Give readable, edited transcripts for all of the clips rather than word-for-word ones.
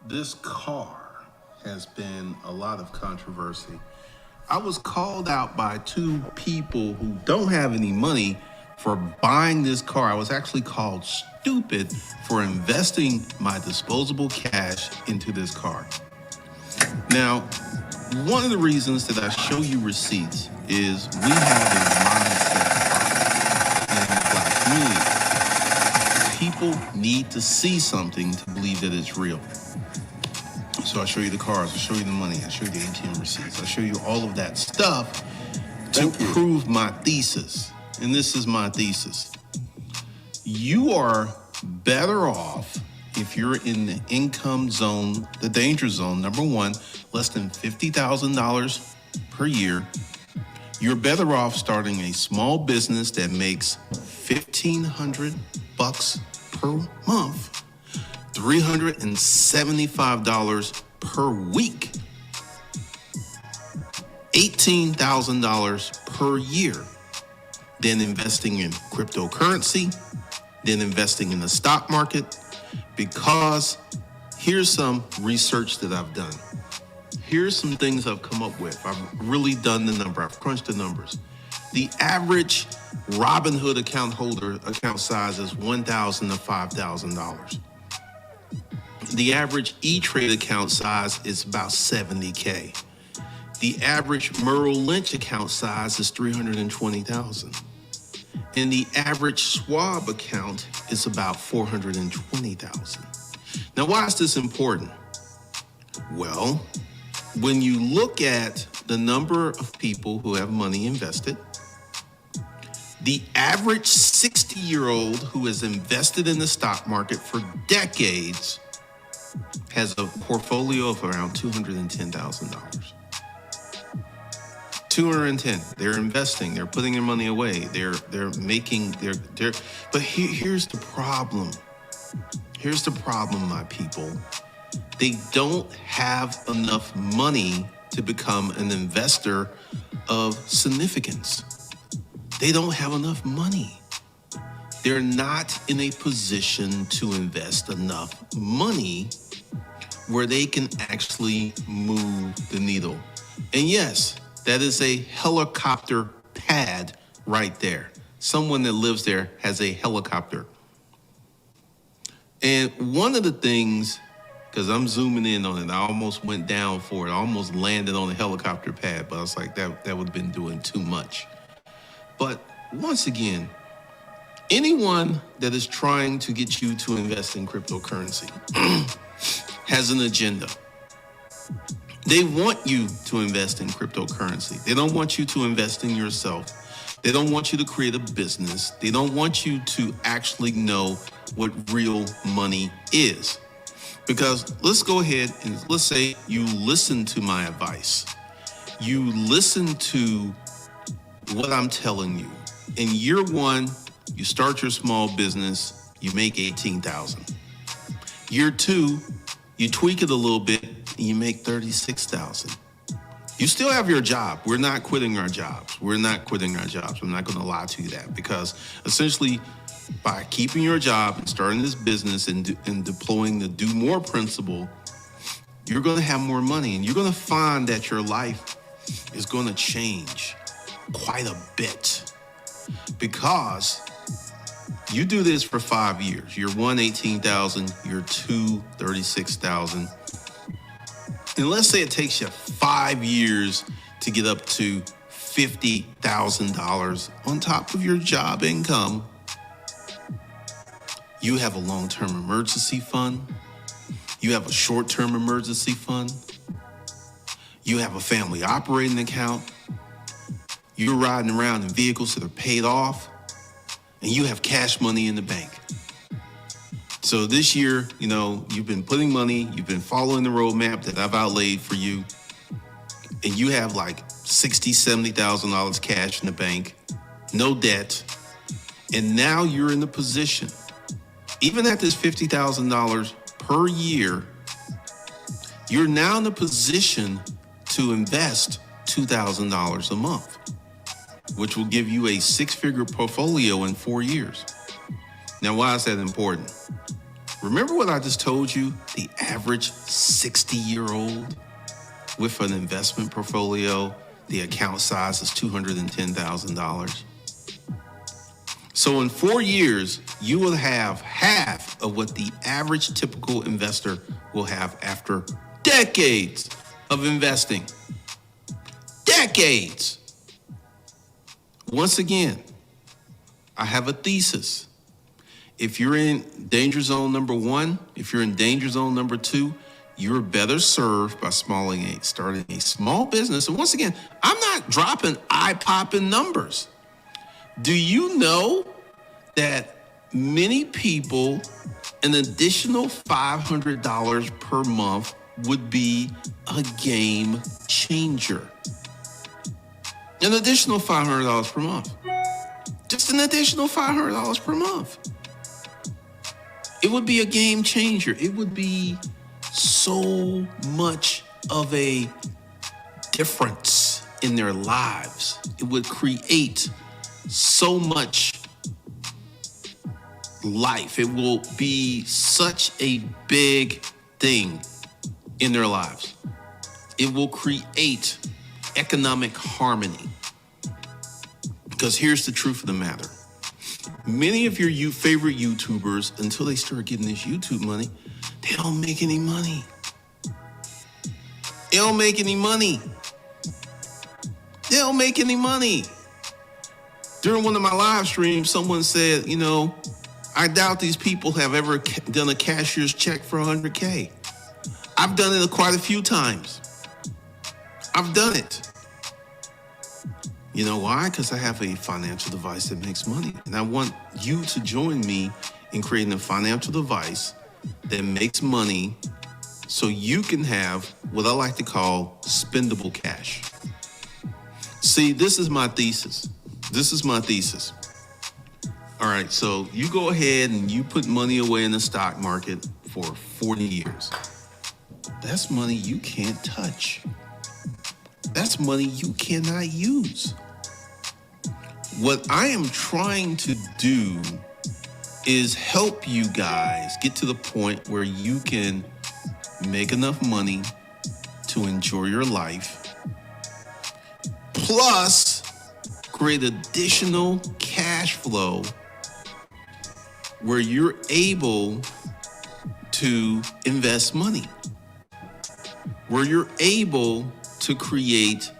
This car has been a lot of controversy. I was called out by two people who don't have any money for buying this car. I was actually called stupid for investing my disposable cash into this car. Now, one of the reasons that I show you receipts is we have a mindset problem in the black community. People need to see something to believe that it's real. So I'll show you the cars, I'll show you the money, I'll show you the ATM receipts, I'll show you all of that stuff to prove my thesis. And this is my thesis. You are better off if you're in the income zone, the danger zone, number one, less than $50,000 per year. You're better off starting a small business that makes $1,500 per month, $375 per week, $18,000 per year, then investing in cryptocurrency, then investing in the stock market, because here's some research that I've done. Here's some things I've come up with. I've really done the number. I've crunched the numbers. The average Robinhood account holder account size is $1,000 to $5,000. The average E-Trade account size is about $70K. The average Merrill Lynch account size is $320,000. And the average Schwab account is about $420,000. Now, why is this important? Well, when you look at the number of people who have money invested, the average 60-year-old who has invested in the stock market for decades has a portfolio of around $210,000. 210. They're investing. They're putting their money away. They're making their. But here's the problem. Here's the problem, my people. They don't have enough money to become an investor of significance. They don't have enough money. They're not in a position to invest enough money where they can actually move the needle. And yes, that is a helicopter pad right there. Someone that lives there has a helicopter. And one of the things, because I'm zooming in on it, I almost went down for it. I almost landed on a helicopter pad, but I was like, that would have been doing too much. But once again, anyone that is trying to get you to invest in cryptocurrency has an agenda. They want you to invest in cryptocurrency. They don't want you to invest in yourself. They don't want you to create a business. They don't want you to actually know what real money is. Because let's go ahead and let's say you listen to my advice. You listen to what I'm telling you. In year one, you start your small business, you make $18,000. Year two, you tweak it a little bit, and you make $36,000. You still have your job. We're not quitting our jobs. I'm not going to lie to you that, because essentially by keeping your job and starting this business and deploying the do more principle, you're going to have more money, and you're going to find that your life is going to change quite a bit, because you do this for 5 years. Year one, 18,000. Year two, 36,000. And let's say it takes you 5 years to get up to $50,000 on top of your job income. You have a long-term emergency fund. You have a short-term emergency fund. You have a family operating account. You're riding around in vehicles that are paid off. And you have cash money in the bank. So this year, you've been putting money, you've been following the roadmap that I've outlaid for you, and you have like $60,000, $70,000 cash in the bank, no debt, and now you're in the position, even at this $50,000 per year, you're now in the position to invest $2,000 a month, which will give you a six-figure portfolio in 4 years. Now, why is that important? Remember what I just told you? The average 60-year-old with an investment portfolio, the account size is $210,000. So in 4 years, you will have half of what the average typical investor will have after decades of investing. Decades. Once again, I have a thesis. If you're in danger zone number 1, if you're in danger zone number 2, you're better served by starting a small business. And once again, I'm not dropping eye-popping numbers. Do you know that many people, an additional $500 per month would be a game changer? An additional $500 per month. Just an additional $500 per month. It would be a game changer. It would be so much of a difference in their lives. It would create so much life. It will be such a big thing in their lives. It will create economic harmony. Because here's the truth of the matter. Many of your favorite YouTubers, until they start getting this YouTube money, they don't make any money. They don't make any money. They don't make any money. During one of my live streams, someone said, I doubt these people have ever done a cashier's check for $100K. I've done it quite a few times. I've done it. You know why? Because I have a financial device that makes money. And I want you to join me in creating a financial device that makes money so you can have what I like to call spendable cash. See, this is my thesis. All right, so you go ahead and you put money away in the stock market for 40 years. That's money you can't touch. That's money you cannot use. What I am trying to do is help you guys get to the point where you can make enough money to enjoy your life, plus create additional cash flow where you're able to invest money, where you're able to create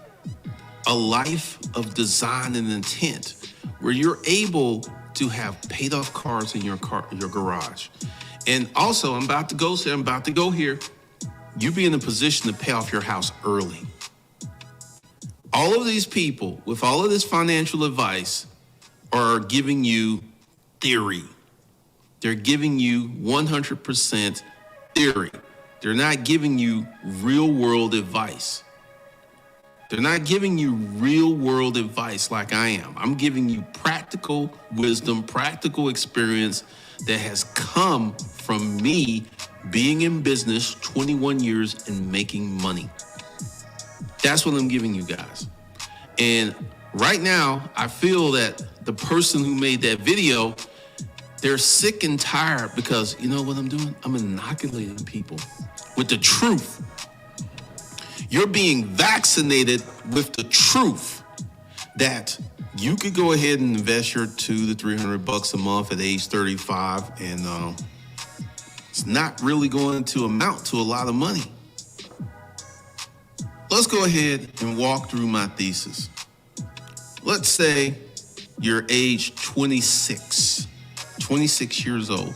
a life of design and intent, where you're able to have paid off cars in your garage. And also, I'm about to go here. You be in a position to pay off your house early. All of these people with all of this financial advice are giving you theory. They're giving you 100% theory. They're not giving you real world advice. They're not giving you real world advice like I am. I'm giving you practical wisdom, practical experience that has come from me being in business 21 years and making money. That's what I'm giving you guys. And right now, I feel that the person who made that video, they're sick and tired because you know what I'm doing? I'm inoculating people with the truth. You're being vaccinated with the truth that you could go ahead and invest your $200 to $300 a month at age 35, and it's not really going to amount to a lot of money. Let's go ahead and walk through my thesis. Let's say you're age 26 years old,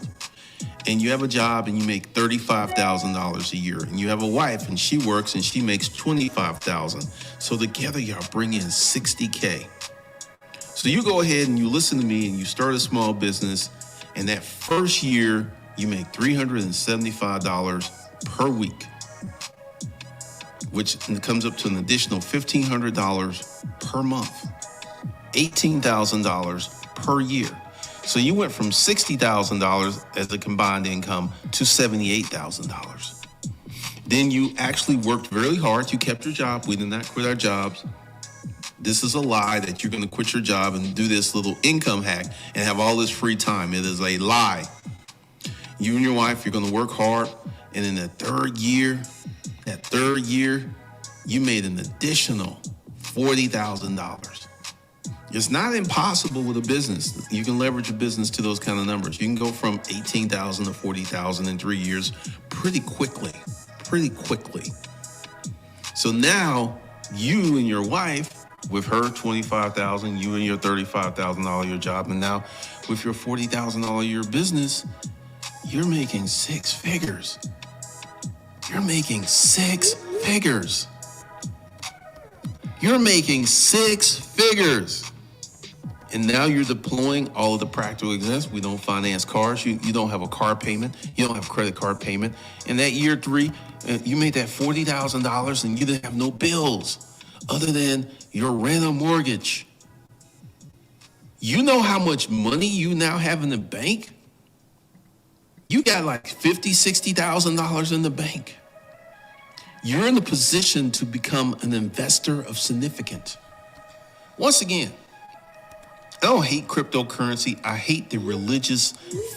and you have a job and you make $35,000 a year, and you have a wife and she works and she makes $25,000. So together y'all bring in $60K. So you go ahead and you listen to me and you start a small business, and that first year you make $375 per week, which comes up to an additional $1,500 per month, $18,000 per year. So you went from $60,000 as a combined income to $78,000. Then you actually worked very hard. You kept your job. We did not quit our jobs. This is a lie that you're going to quit your job and do this little income hack and have all this free time. It is a lie. You and your wife, you're going to work hard. And in that third year, you made an additional $40,000. It's not impossible with a business. You can leverage a business to those kind of numbers. You can go from 18,000 to 40,000 in 3 years pretty quickly. So now you and your wife, with her 25,000, you and your $35,000 your job, and now with your $40,000 a year business, you're making six figures. You're making six figures. And now you're deploying all of the practical expense. We don't finance cars. You don't have a car payment. You don't have a credit card payment. And that year 3, you made that $40,000 and you didn't have no bills other than your rent or mortgage. You know how much money you now have in the bank? You got like $50,000, $60,000 in the bank. You're in a position to become an investor of significance. Once again, I don't hate cryptocurrency. I hate the religious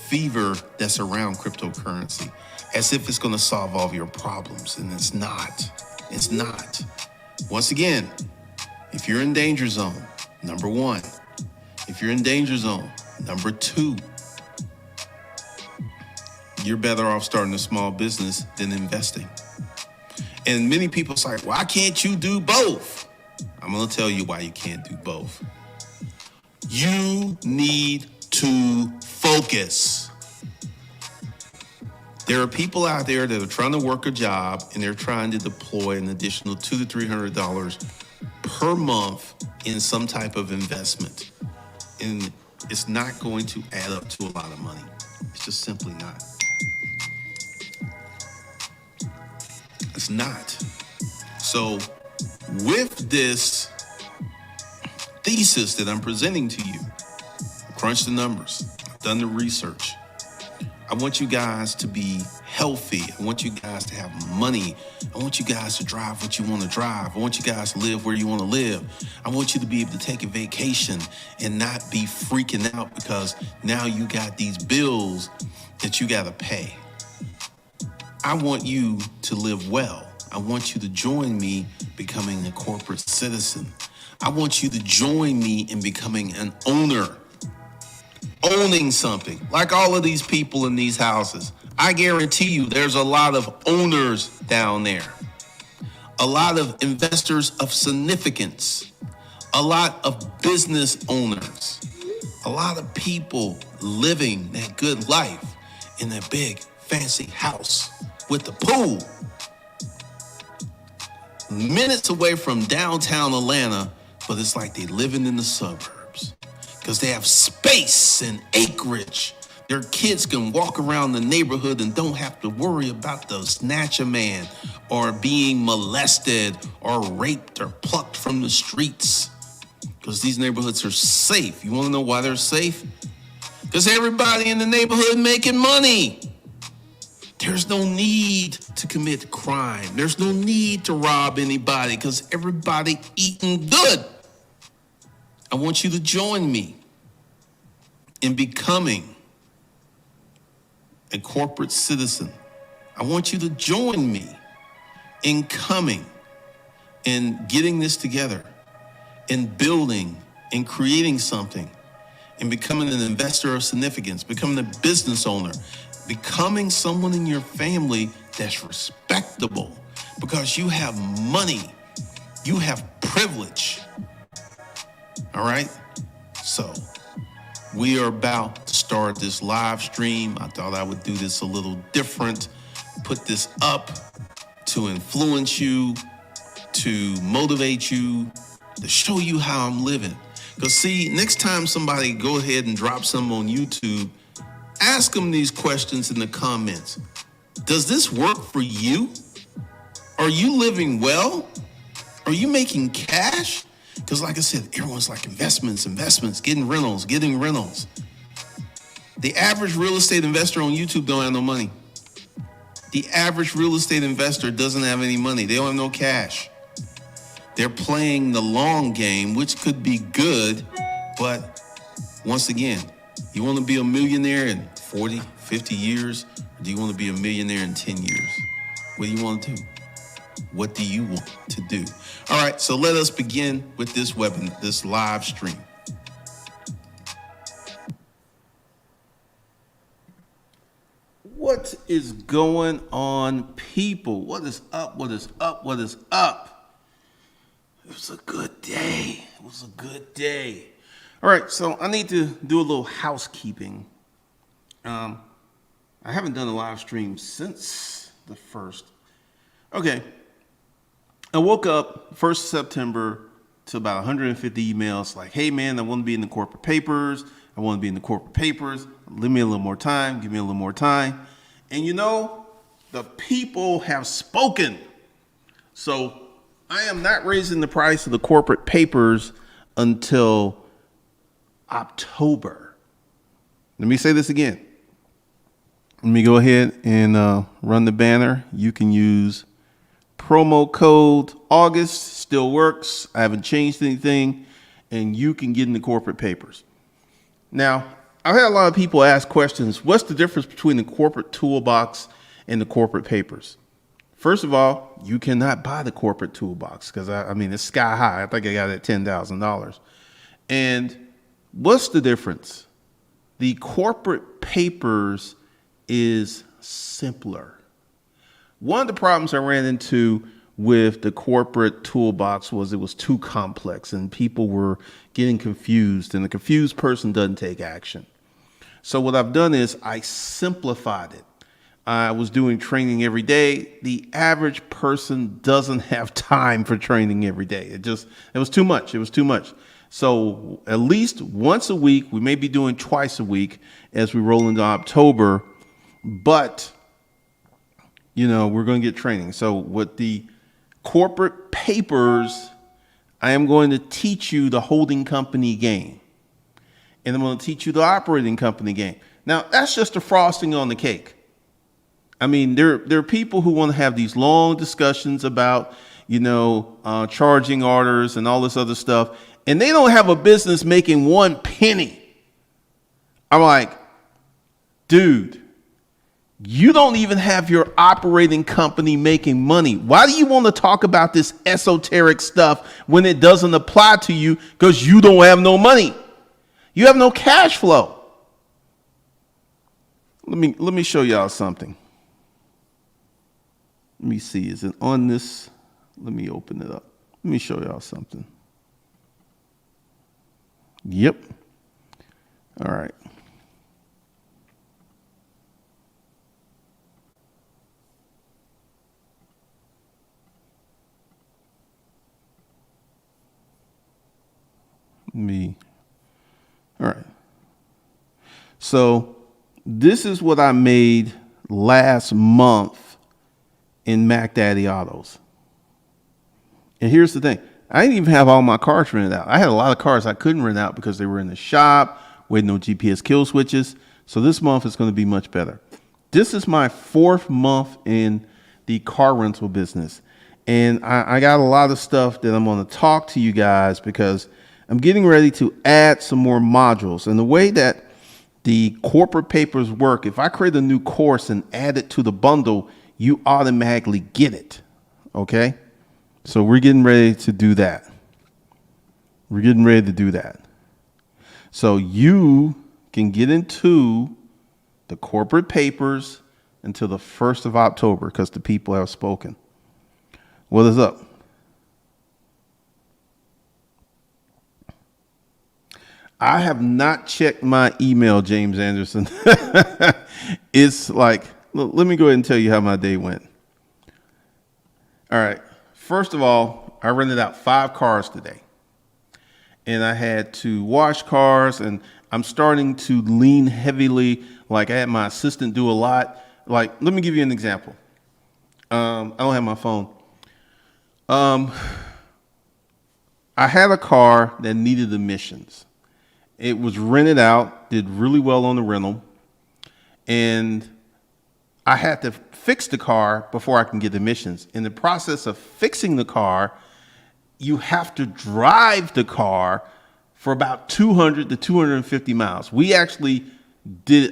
fever that's around cryptocurrency, as if it's going to solve all of your problems, and it's not. It's not. Once again, if you're in danger zone, number 1. If you're in danger zone, number 2. You're better off starting a small business than investing. And many people say, why can't you do both? I'm going to tell you why you can't do both. You need to focus. There are people out there that are trying to work a job and they're trying to deploy an additional $200 to $300 per month in some type of investment. And it's not going to add up to a lot of money. It's just simply not. It's not. So with this thesis that I'm presenting to you, crunch the numbers, I've done the research. I want you guys to be healthy. I want you guys to have money. I want you guys to drive what you want to drive. I want you guys to live where you want to live. I want you to be able to take a vacation and not be freaking out because now you got these bills that you got to pay. I want you to live well. I want you to join me becoming a corporate citizen. I want you to join me in becoming an owner. Owning something, like all of these people in these houses. I guarantee you there's a lot of owners down there. A lot of investors of significance. A lot of business owners. A lot of people living that good life in that big fancy house with the pool. Minutes away from downtown Atlanta, but it's like they living in the suburbs because they have space and acreage. Their kids can walk around the neighborhood and don't have to worry about the snatcher man or being molested or raped or plucked from the streets because these neighborhoods are safe. You want to know why they're safe? Because everybody in the neighborhood making money. There's no need to commit crime. There's no need to rob anybody because everybody eating good. I want you to join me in becoming a corporate citizen. I want you to join me in coming and getting this together and building and creating something and becoming an investor of significance, becoming a business owner, becoming someone in your family that's respectable because you have money, you have privilege. All right? So we are about to start this live stream. I thought I would do this a little different, put this up to influence you, to motivate you, to show you how I'm living. Because see, next time somebody go ahead and drop something on YouTube, ask them these questions in the comments. Does this work for you? Are you living well? Are you making cash? Because like I said, everyone's like investments, getting rentals. The average real estate investor on YouTube don't have no money. The average real estate investor doesn't have any money. They don't have no cash. They're playing the long game, which could be good. But once again, you want to be a millionaire in 40, 50 years? Or do you want to be a millionaire in 10 years? What do you want to do? What do you want to do? All right, so let us begin with this webinar, this live stream. What is going on, people? What is up? What is up? What is up? It was a good day. It was a good day. All right, so I need to do a little housekeeping. I haven't done a live stream since the 1st. Okay. I woke up 1st of September to about 150 emails like, hey, man, I want to be in the corporate papers. I want to be in the corporate papers. Give me a little more time. Give me a little more time. And you know, the people have spoken. So I am not raising the price of the corporate papers until October. Let me say this again. Let me go ahead and run the banner. You can use promo code August, still works. I haven't changed anything, and you can get in the corporate papers. Now, I've had a lot of people ask questions. What's the difference between the corporate toolbox and the corporate papers? First of all, you cannot buy the corporate toolbox because I mean, it's sky high. I think I got it at $10,000. And what's the difference? The corporate papers is simpler. One of the problems I ran into with the corporate toolbox was it was too complex and people were getting confused, and the confused person doesn't take action. So what I've done is I simplified it. I was doing training every day. The average person doesn't have time for training every day. It was too much. It was too much. So at least once a week, we may be doing twice a week as we roll into October, but you know, we're going to get training. So with the corporate papers, I am going to teach you the holding company game. And I'm going to teach you the operating company game. Now, that's just the frosting on the cake. I mean, there are people who want to have these long discussions about, you know, charging orders and all this other stuff, and they don't have a business making one penny. I'm like, dude, you don't even have your operating company making money. Why do you want to talk about this esoteric stuff when it doesn't apply to you? Because you don't have no money. You have no cash flow. Let me show y'all something. Let me see. Is it on this? Let me open it up. Let me show y'all something. Yep. All right. All right. So this is what I made last month in Mac Daddy Autos. And here's the thing. I didn't even have all my cars rented out. I had a lot of cars I couldn't rent out because they were in the shop with no GPS kill switches. So this month is going to be much better. This is my 4th month in the car rental business. And I got a lot of stuff that I'm going to talk to you guys because I'm getting ready to add some more modules. And the way that the corporate papers work, if I create a new course and add it to the bundle, you automatically get it. Okay? So we're getting ready to do that. We're getting ready to do that. So you can get into the corporate papers until the 1st of October because the people have spoken. What is up? I have not checked my email, James Anderson. It's like, look, let me go ahead and tell you how my day went. All right. First of all, I rented out 5 cars today. And I had to wash cars, and I'm starting to lean heavily. Like I had my assistant do a lot. Like, let me give you an example. I don't have my phone. I had a car that needed emissions. It was rented out, did really well on the rental, and I had to fix the car before I can get emissions. In the process of fixing the car, you have to drive the car for about 200 to 250 miles. We actually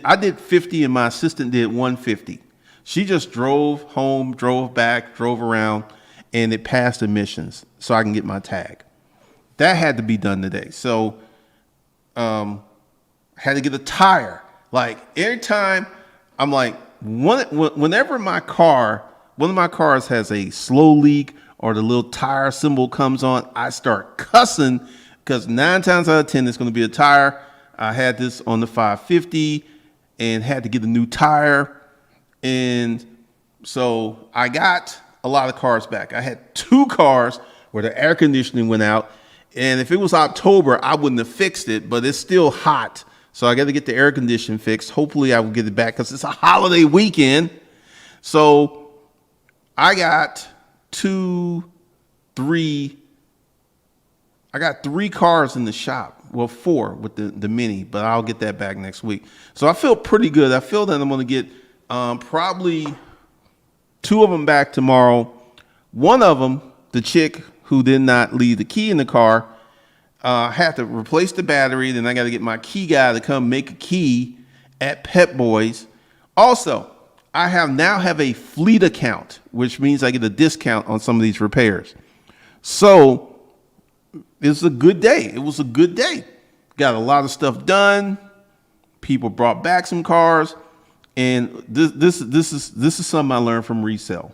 I did 50 and my assistant did 150. She just drove home, drove back, drove around, and it passed emissions so I can get my tag. That had to be done today. So I had to get a tire. Like every time I'm like, whenever one of my cars has a slow leak or the little tire symbol comes on, I start cussing because 9 times out of 10, it's going to be a tire. I had this on the 550 and had to get a new tire. And so I got a lot of cars back. I had 2 cars where the air conditioning went out. And if it was October, I wouldn't have fixed it, but it's still hot. So I got to get the air conditioning fixed. Hopefully I will get it back because it's a holiday weekend. So I got 3 cars in the shop. Well, 4 with the Mini, but I'll get that back next week. So I feel pretty good. I feel that I'm going to get probably 2 of them back tomorrow. One of them, the chick who did not leave the key in the car, had to replace the battery. Then I got to get my key guy to come make a key at Pep Boys. Also, I now have a fleet account, which means I get a discount on some of these repairs. So it's a good day. It was a good day. Got a lot of stuff done. People brought back some cars, and this is something I learned from resale.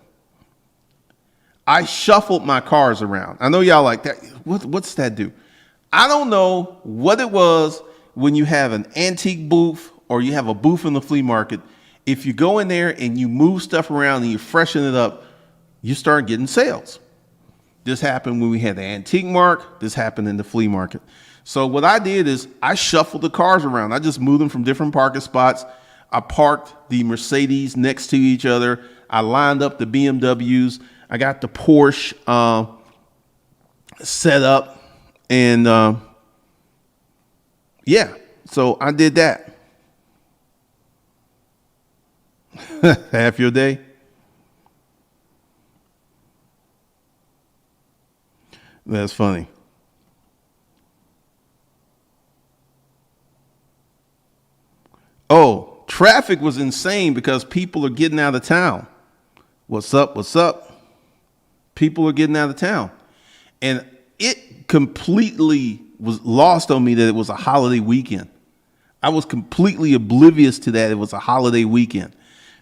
I shuffled my cars around. I know y'all like that. What's that do? I don't know what it was when you have an antique booth or you have a booth in the flea market. If you go in there and you move stuff around and you freshen it up, you start getting sales. This happened when we had the antique mark. This happened in the flea market. So what I did is I shuffled the cars around. I just moved them from different parking spots. I parked the Mercedes next to each other. I lined up the BMWs. I got the Porsche set up. And yeah, so I did that. Half your day. That's funny. Oh, traffic was insane because people are getting out of town. What's up? What's up? People are getting out of town. And it completely was lost on me that it was a holiday weekend. I was completely oblivious to that. It was a holiday weekend.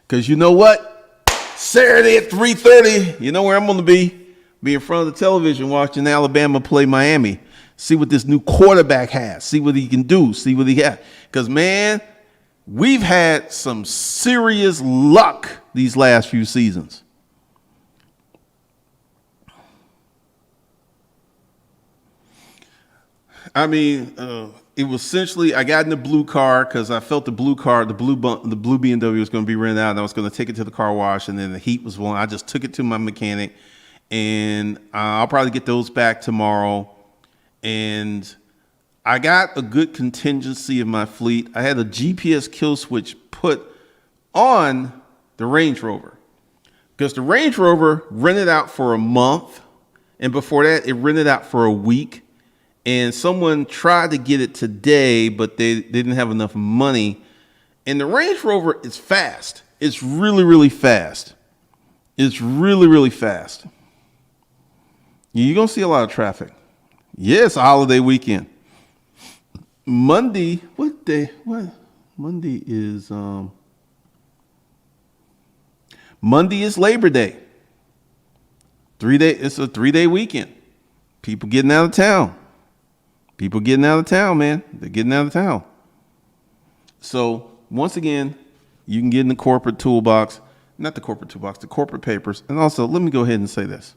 Because you know what? Saturday at 3:30, you know where I'm going to be? Be in front of the television watching Alabama play Miami. See what this new quarterback has. See what he can do. See what he has. Because, man, we've had some serious luck these last few seasons. I mean, it was essentially, I got in the blue car because I felt the blue BMW was going to be rented out, and I was going to take it to the car wash, and then the heat was blowing. I just took it to my mechanic, and I'll probably get those back tomorrow. And I got a good contingency of my fleet. I had a GPS kill switch put on the Range Rover because the Range Rover rented out for a month, and before that, it rented out for a week. And someone tried to get it today, but they didn't have enough money. And the Range Rover is fast. It's really, really fast. It's really, really fast. You're going to see a lot of traffic. Yeah, it's a holiday weekend. Monday, what day? What? Monday is Labor Day. 3 day. It's a 3-day weekend. People getting out of town. People getting out of town, man. They're getting out of town. So once again, you can get in the corporate toolbox, not the corporate toolbox, the corporate papers. And also, let me go ahead and say this.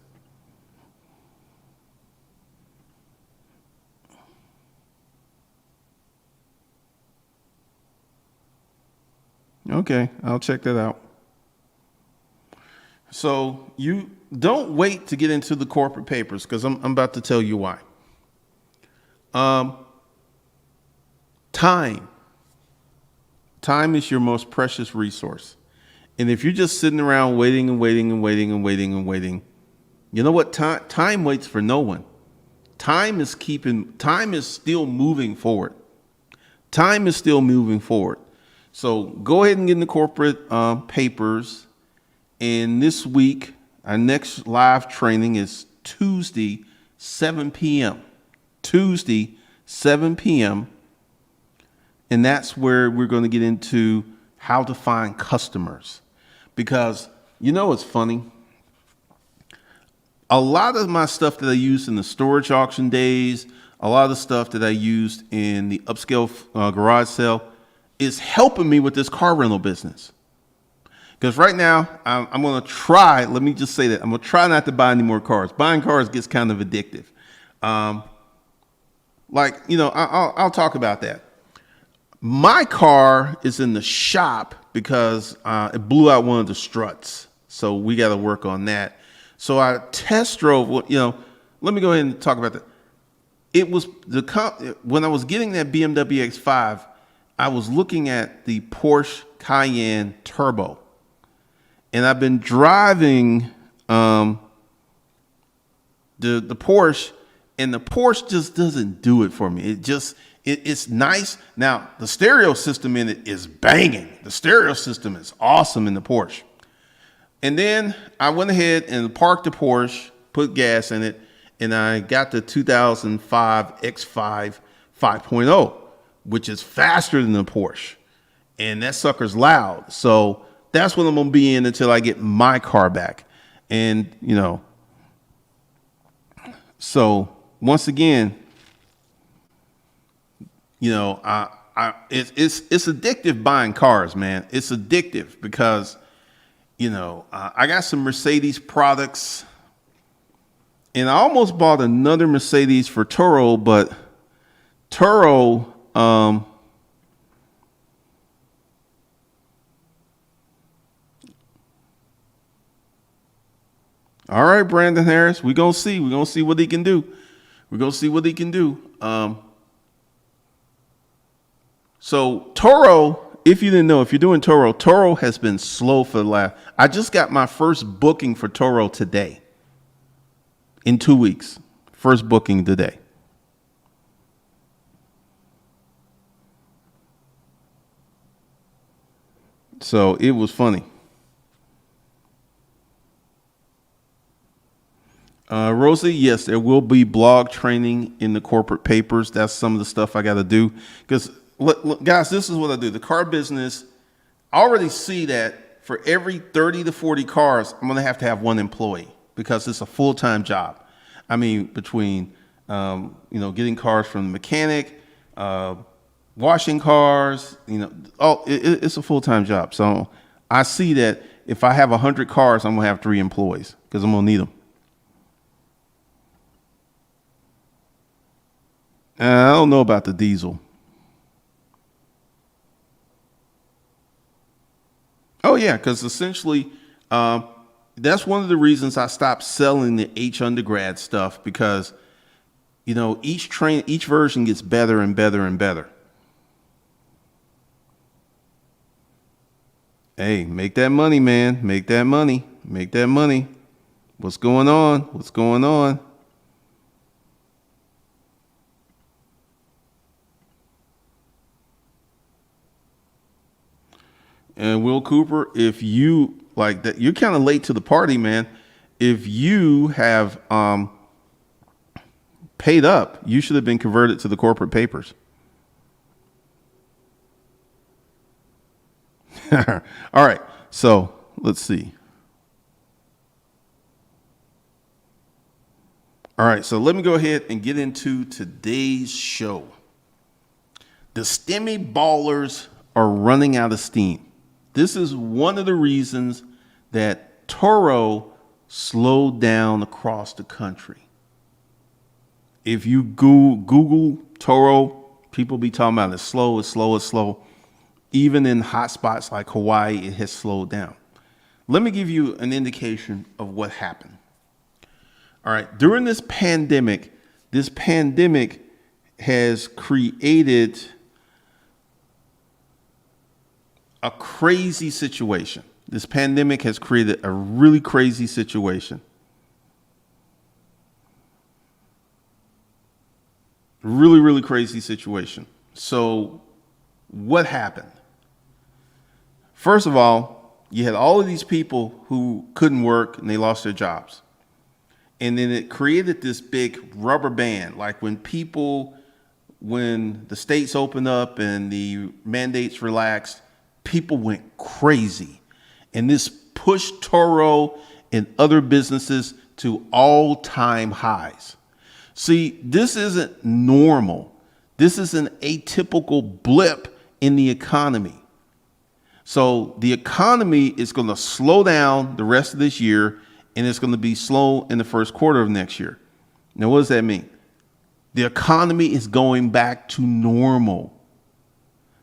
Okay, I'll check that out. So you don't wait to get into the corporate papers because I'm about to tell you why. Time. Time is your most precious resource. And if you're just sitting around waiting and waiting and waiting and waiting and waiting, you know what? Time waits for no one. Time is still moving forward. Time is still moving forward. So go ahead and get in the corporate papers. And this week, our next live training is Tuesday, 7 p.m. Tuesday, 7 p.m. And that's where we're going to get into how to find customers. Because, it's funny. A lot of my stuff that I used in the storage auction days, a lot of the stuff that I used in the upscale garage sale is helping me with this car rental business. Because right now, I'm going to try, let me just say that, I'm going to try not to buy any more cars. Buying cars gets kind of addictive. I'll talk about that. My car is in the shop because it blew out one of the struts. So we got to work on that. So I test drove, let me go ahead and talk about that. It was when I was getting that BMW X5, I was looking at the Porsche Cayenne Turbo. And I've been driving the Porsche, and the Porsche just doesn't do it for me. It's nice. Now, the stereo system in it is banging. The stereo system is awesome in the Porsche. And then I went ahead and parked the Porsche, put gas in it, and I got the 2005 X5 5.0, which is faster than the Porsche. And that sucker's loud. So that's what I'm going to be in until I get my car back. And, so once again, it's addictive buying cars, man. It's addictive because, I got some Mercedes products, and I almost bought another Mercedes for Turo, but Turo, all right, Brandon Harris, we're going to see. We're going to see what he can do. So Turo, if you didn't know, if you're doing Turo has been slow for the last. I just got my first booking for Turo today. In 2 weeks. First booking today. So it was funny. Rosie, yes, there will be blog training in the corporate papers. That's some of the stuff I got to do. Because, look, guys, this is what I do. The car business, I already see that for every 30 to 40 cars, I'm going to have one employee because it's a full-time job. I mean, between, getting cars from the mechanic, washing cars, it's a full-time job. So I see that if I have 100 cars, I'm going to have 3 employees because I'm going to need them. I don't know about the diesel. Oh, yeah, because essentially that's one of the reasons I stopped selling the H undergrad stuff because, each version gets better and better and better. Hey, make that money, man. Make that money. What's going on? And Will Cooper, if you like that, you're kind of late to the party, man. If you have paid up, you should have been converted to the corporate papers. All right, so let's see. All right, so let me go ahead and get into today's show. The Stimi ballers are running out of steam. This is one of the reasons that Turo slowed down across the country. If you Google Turo, people be talking about it's slow. Even in hot spots like Hawaii, it has slowed down. Let me give you an indication of what happened. All right, during this pandemic has created a crazy situation. This pandemic has created a really crazy situation. Really, really crazy situation. So what happened? First of all, you had all of these people who couldn't work and they lost their jobs. And then it created this big rubber band. Like when the states opened up and the mandates relaxed, people went crazy. And this pushed Toro and other businesses to all-time highs. See, this isn't normal. This is an atypical blip in the economy. So the economy is going to slow down the rest of this year, and it's going to be slow in the first quarter of next year. Now, what does that mean? The economy is going back to normal.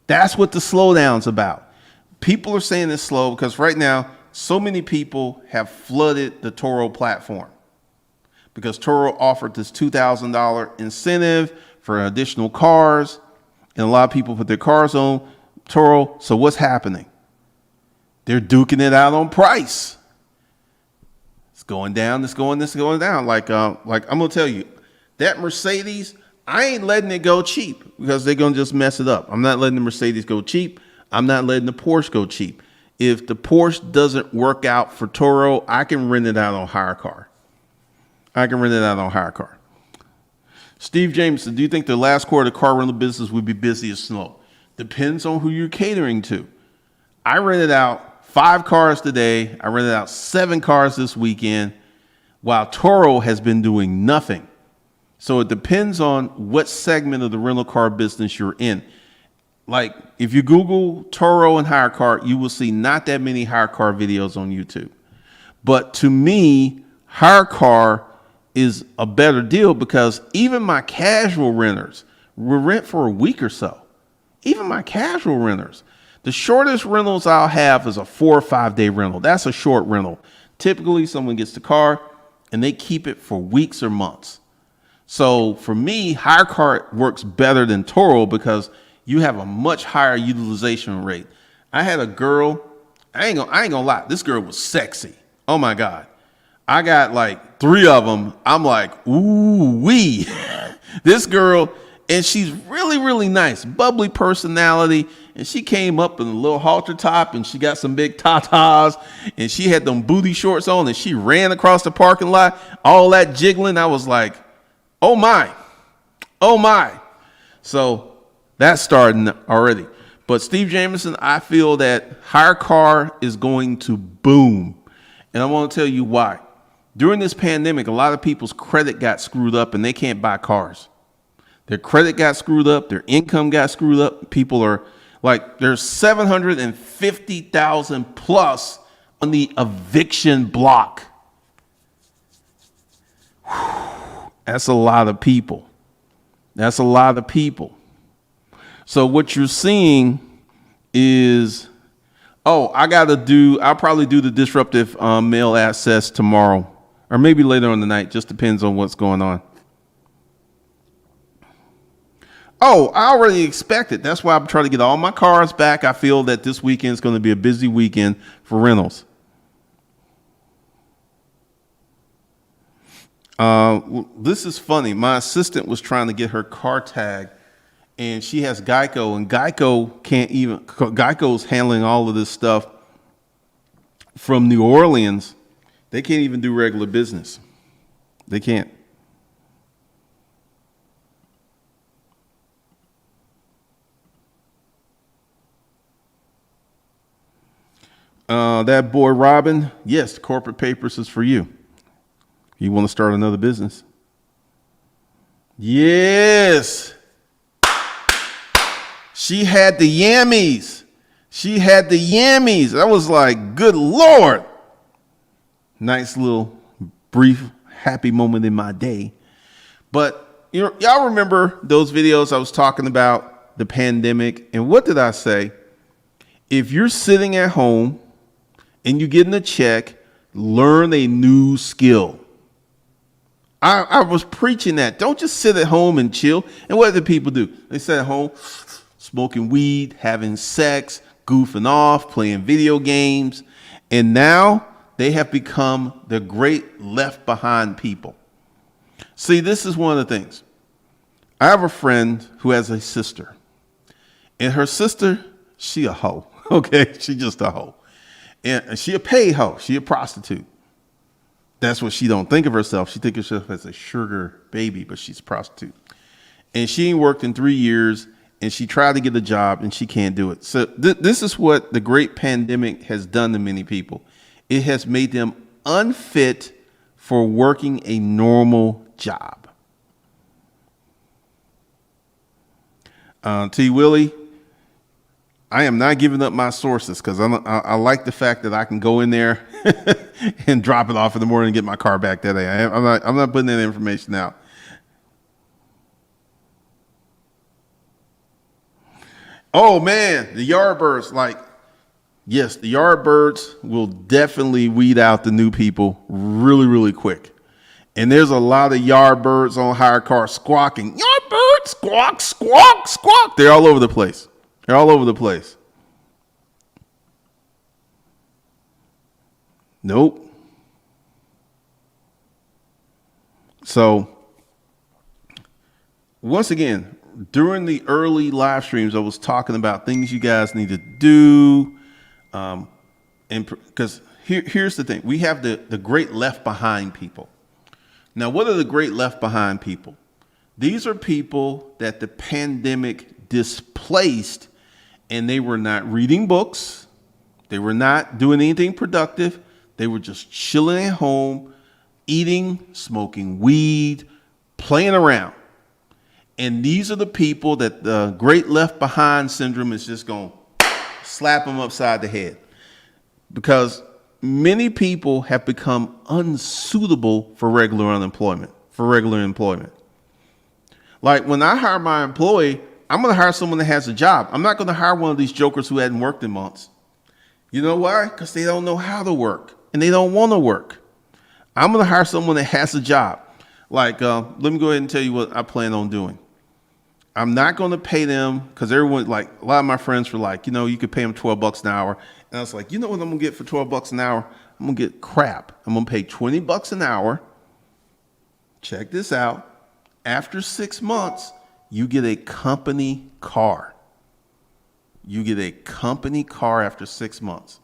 That's what the slowdown's about. People are saying it's slow because right now, so many people have flooded the Toro platform because Toro offered this $2,000 incentive for additional cars, and a lot of people put their cars on Toro. So what's happening? They're duking it out on price. It's going down. It's going down. Like I'm gonna tell you, that Mercedes, I ain't letting it go cheap because they're gonna just mess it up. I'm not letting the Mercedes go cheap. I'm not letting the Porsche go cheap. If the Porsche doesn't work out for Toro, I can rent it out on hire car. Steve Jameson, do you think the last quarter of the car rental business would be busy or slow? Depends on who you're catering to. I rented out 5 cars today. I rented out 7 cars this weekend, while Toro has been doing nothing. So it depends on what segment of the rental car business you're in. Like if you Google Toro and hire car, you will see not that many hire car videos on YouTube. But to me, hire car is a better deal because even my casual renters will rent for a week or so. Even my casual renters. The shortest rentals I'll have is a 4 or 5 day rental. That's a short rental. Typically, someone gets the car and they keep it for weeks or months. So for me, hire car works better than Toro because you have a much higher utilization rate. I had a girl, I ain't gonna lie, this girl was sexy. Oh my God. I got like 3 of them. I'm like, ooh wee. This girl, and she's really, really nice, bubbly personality. And she came up in a little halter top and she got some big tatas and she had them booty shorts on and she ran across the parking lot, all that jiggling. I was like, oh my. So that's starting already. But Steve Jameson, I feel that hire car is going to boom. And I want to tell you why. During this pandemic, a lot of people's credit got screwed up and they can't buy cars. Their credit got screwed up. Their income got screwed up. People are like, there's 750,000 plus on the eviction block. Whew, that's a lot of people. So what you're seeing is, I'll probably do the disruptive mail access tomorrow or maybe later on tonight. Just depends on what's going on. I already expect it. That's why I'm trying to get all my cars back. I feel that this weekend is going to be a busy weekend for rentals. This is funny. My assistant was trying to get her car tag, and she has Geico, and Geico's handling all of this stuff from New Orleans. They can't even do regular business. They can't. That boy Robin, yes, corporate papers is for you. You want to start another business? Yes. She had the yammies. I was like, good Lord. Nice little brief happy moment in my day. But y'all remember those videos I was talking about the pandemic? And what did I say? If you're sitting at home and you're getting a check, learn a new skill. I was preaching that. Don't just sit at home and chill. And what do people do? They sit at home smoking weed, having sex, goofing off, playing video games. And now they have become the great left behind people. See, this is one of the things. I have a friend who has a sister. And her sister, she a hoe. Okay, she just a hoe. And she a paid hoe. She a prostitute. That's what she don't think of herself. She think of herself as a sugar baby, but she's a prostitute. And she ain't worked in 3 years, and she tried to get a job, and she can't do it. So this is what the great pandemic has done to many people. It has made them unfit for working a normal job. T. Willie, I am not giving up my sources because I like the fact that I can go in there and drop it off in the morning and get my car back that day. I'm not putting that information out. Oh man, the Yardbirds, yes, the Yardbirds will definitely weed out the new people really, really quick. And there's a lot of Yardbirds on hire cars squawking. Yardbirds, squawk, squawk, squawk. They're all over the place. They're all over the place. Nope. So, once again, during the early live streams, I was talking about things you guys need to do. And because here's the thing. We have the great left behind people. Now, what are the great left behind people? These are people that the pandemic displaced, and they were not reading books. They were not doing anything productive. They were just chilling at home, eating, smoking weed, playing around. And these are the people that the great left behind syndrome is just going to slap them upside the head. Because many people have become unsuitable for regular employment. Like when I hire my employee, I'm going to hire someone that has a job. I'm not going to hire one of these jokers who hadn't worked in months. You know why? Because they don't know how to work and they don't want to work. I'm going to hire someone that has a job. Let me go ahead and tell you what I plan on doing. I'm not going to pay them because everyone, a lot of my friends were like, you could pay them $12 an hour. And I was like, you know what I'm going to get for $12 an hour? I'm going to get crap. I'm going to pay $20 an hour. Check this out. After 6 months, you get a company car. You get a company car after 6 months.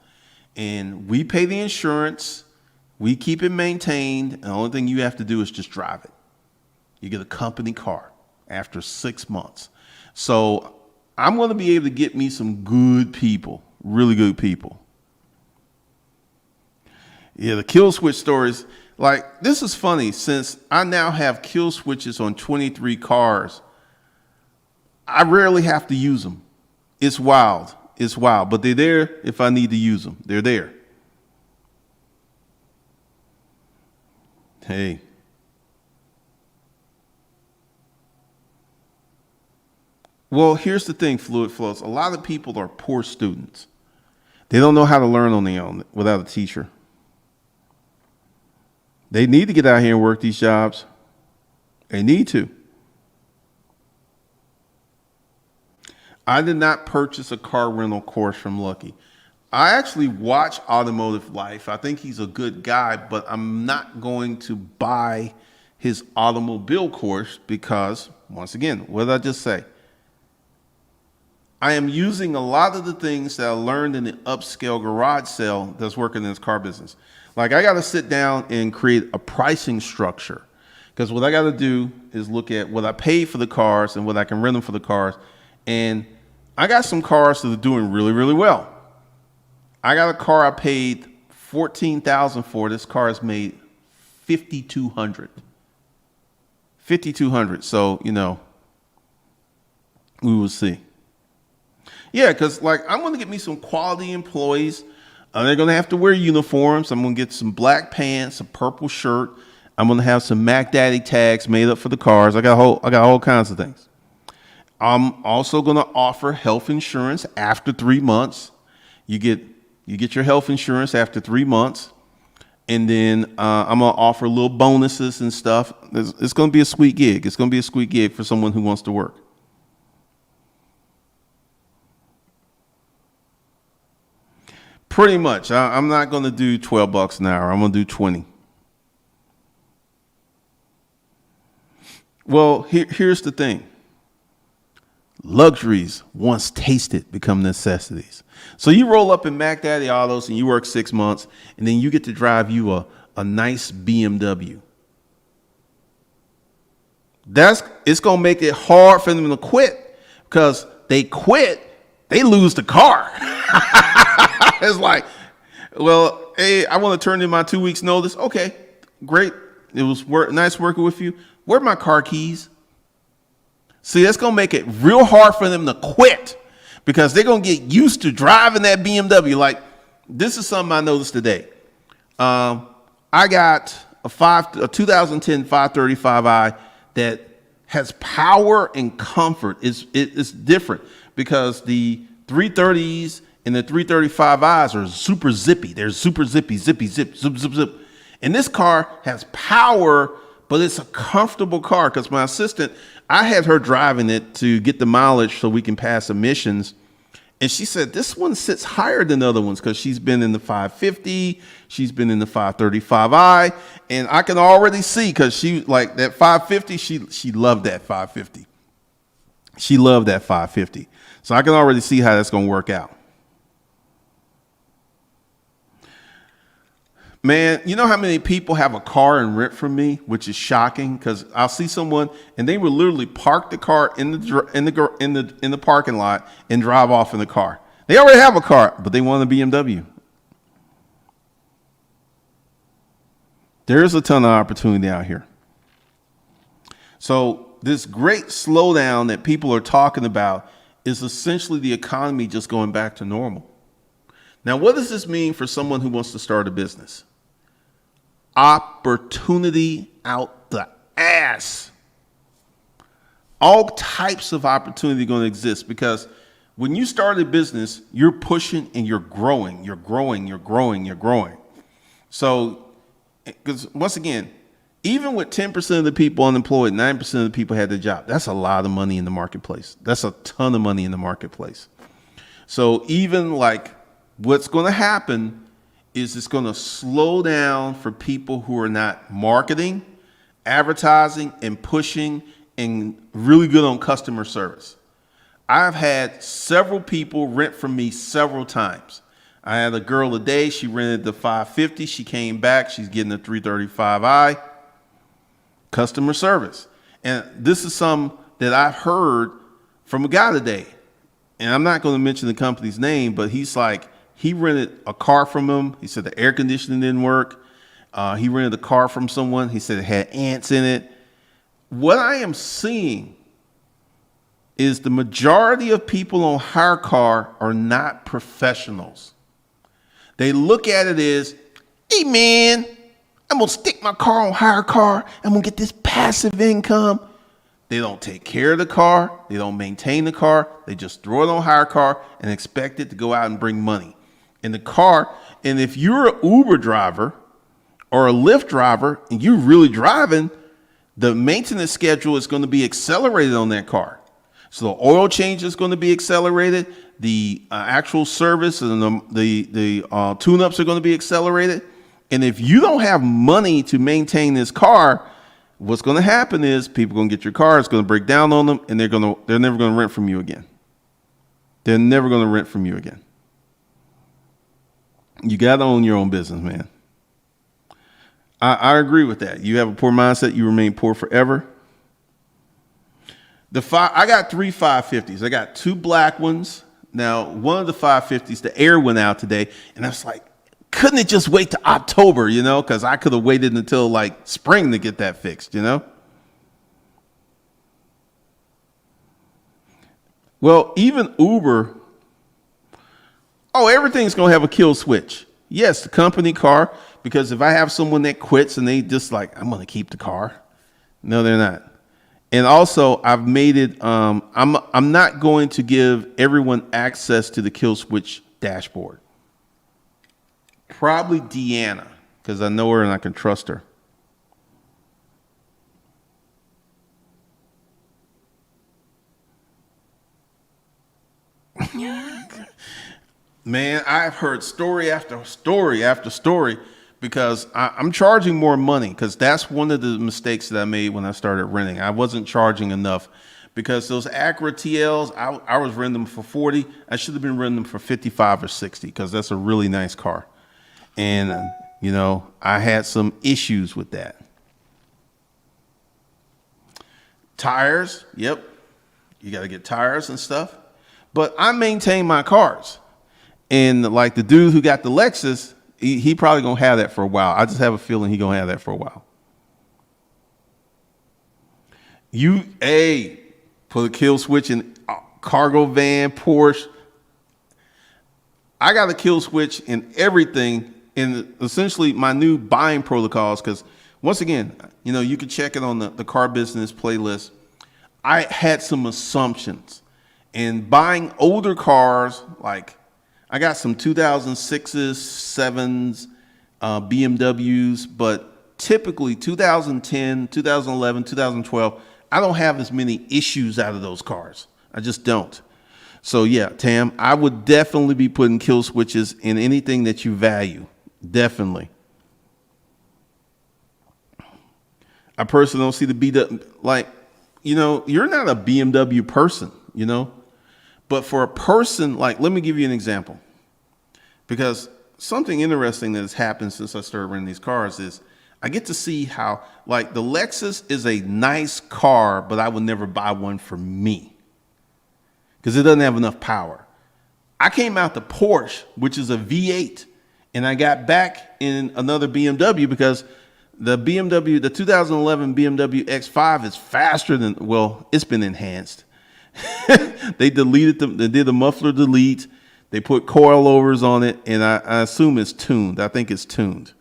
And we pay the insurance. We keep it maintained. And the only thing you have to do is just drive it. You get a company car after 6 months. So I'm going to be able to get me some good people, really good people. Yeah, the kill switch stories. This is funny. Since I now have kill switches on 23 cars, I rarely have to use them. It's wild. It's wild. But they're there if I need to use them. They're there. Hey. Well, here's the thing, Fluid Flows. A lot of people are poor students. They don't know how to learn on their own without a teacher. They need to get out here and work these jobs. They need to. I did not purchase a car rental course from Lucky. I actually watch Automotive Life. I think he's a good guy, but I'm not going to buy his automobile course because, once again, what did I just say? I am using a lot of the things that I learned in the upscale garage sale that's working in this car business. I got to sit down and create a pricing structure because what I got to do is look at what I paid for the cars and what I can rent them for the cars. And I got some cars that are doing really, really well. I got a car I paid $14,000 for. This car has made $5,200. $5,200. So, we will see. Yeah, because I'm going to get me some quality employees. They're going to have to wear uniforms. I'm going to get some black pants, a purple shirt. I'm going to have some Mac Daddy tags made up for the cars. I got all kinds of things. I'm also going to offer health insurance after 3 months. You get your health insurance after 3 months. And then I'm going to offer little bonuses and stuff. It's going to be a sweet gig. It's going to be a sweet gig for someone who wants to work. Pretty much. I'm not going to do $12 an hour. I'm going to do 20. Well, here's the thing. Luxuries once tasted become necessities. So you roll up in Mac Daddy Autos and you work 6 months, and then you get to drive you a nice BMW. It's gonna make it hard for them to quit, because they quit, they lose the car. It's like, well, hey, I want to turn in my 2 weeks notice. Okay, great. It was nice working with you. Where are my car keys? See, that's going to make it real hard for them to quit, because they're going to get used to driving that BMW. Like, this is something I noticed today. I got a 2010 535i that has power and comfort. It's different, because the 330s and the 335i's are super zippy. They're super zippy, zip, zip, zip. And this car has power, but it's a comfortable car, because my assistant, I had her driving it to get the mileage so we can pass emissions. And she said, this one sits higher than the other ones, because she's been in the 550, she's been in the 535i, and I can already see, because she, like, that 550, she loved that 550. She loved that 550. So I can already see how that's going to work out. Man, you know how many people have a car and rent from me, which is shocking, because I'll see someone and they will literally park the car in the parking lot and drive off in the car. They already have a car, but they want a BMW. There's a ton of opportunity out here. So this great slowdown that people are talking about is essentially the economy just going back to normal. Now, what does this mean for someone who wants to start a business? Opportunity out the ass. All types of opportunity going to exist, because when you start a business, you're pushing and you're growing. So, because once again, even with 10% of the people unemployed, 9% of the people had their job. That's a lot of money in the marketplace. That's a ton of money in the marketplace. So even like what's going to happen is it's going to slow down for people who are not marketing, advertising, and pushing, and really good on customer service. I've had several people rent from me several times. I had a girl today, she rented the 550, she came back, she's getting the 335i. Customer service. And this is some that I've heard from a guy today. And I'm not going to mention the company's name, but he's like, he rented a car from him. He said the air conditioning didn't work. He rented a car from someone. He said it had ants in it. What I am seeing is the majority of people on hire car are not professionals. They look at it as, hey man, I'm going to stick my car on hire car. I'm going to get this passive income. They don't take care of the car. They don't maintain the car. They just throw it on hire car and expect it to go out and bring money. In the car, and if you're an Uber driver or a Lyft driver and you're really driving, the maintenance schedule is going to be accelerated on that car. So the oil change is going to be accelerated. The actual service and the tune-ups are going to be accelerated. And if you don't have money to maintain this car, what's going to happen is people are going to get your car, it's going to break down on them, and they're never going to rent from you again. They're never going to rent from you again. You got to own your own business, man. I agree with that. You have a poor mindset, you remain poor forever. I got 3 550s. I got 2 black ones. Now, one of the 550s, the air went out today, and I was like, couldn't it just wait to October, because I could have waited until like spring to get that fixed, Well, even Uber, everything's going to have a kill switch. Yes, the company car, because if I have someone that quits and they just like, I'm going to keep the car. No, they're not. And also I've made it, I'm not going to give everyone access to the kill switch dashboard. Probably Deanna, because I know her and I can trust her. Man, I've heard story after story after story, because I'm charging more money, because that's one of the mistakes that I made when I started renting. I wasn't charging enough because those Acura TLs, I was renting them for 40. I should have been renting them for 55 or 60 because that's a really nice car. And, I had some issues with that. Tires, yep. You got to get tires and stuff. But I maintain my cars. And like the dude who got the Lexus, he probably going to have that for a while. I just have a feeling he going to have that for a while. Put a kill switch in cargo van, Porsche. I got a kill switch in everything in essentially my new buying protocols. Because once again, you can check it on the car business playlist. I had some assumptions in buying older cars. Like I got some 2006s, 7s, BMWs, but typically 2010, 2011, 2012, I don't have as many issues out of those cars. I just don't. So yeah, Tam, I would definitely be putting kill switches in anything that you value. Definitely. I personally don't see the BMW, like, you're not a BMW person, but for a person, like, let me give you an example, because something interesting that has happened since I started renting these cars is I get to see how, like, the Lexus is a nice car, but I would never buy one for me because it doesn't have enough power. I came out the Porsche, which is a V8, and I got back in another BMW because the 2011 BMW X5 is faster than, well, it's been enhanced. They deleted them. They did a muffler delete. They put coilovers on it, and I assume it's tuned. I think it's tuned.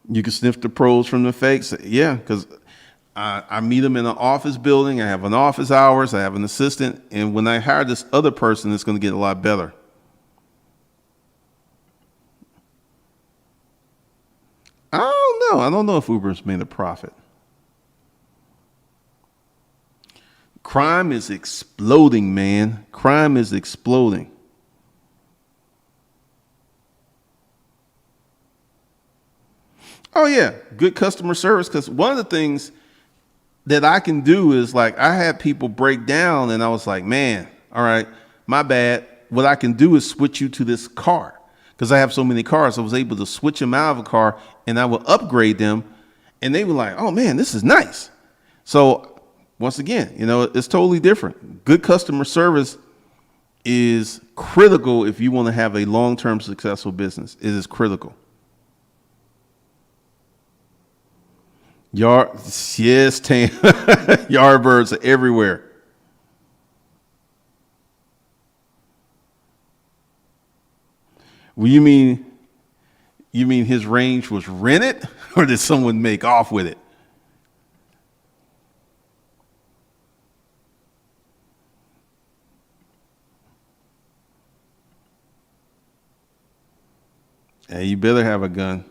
You can sniff the pros from the fakes. Yeah, because I meet them in an office building. I have an office hours. I have an assistant. And when I hire this other person, it's going to get a lot better. I don't know. I don't know if Uber's made a profit. Crime is exploding, man. Crime is exploding. Oh, yeah. Good customer service. Because one of the things that I can do is, like, I had people break down and I was like, man, all right, my bad. What I can do is switch you to this car. Because I have so many cars, I was able to switch them out of a car and I would upgrade them. And they were like, oh, man, this is nice. So once again, it's totally different. Good customer service is critical if you want to have a long-term successful business. It is critical. Yes, Tam. Yardbirds are everywhere. Well, you mean his range was rented, or did someone make off with it? Hey, you better have a gun.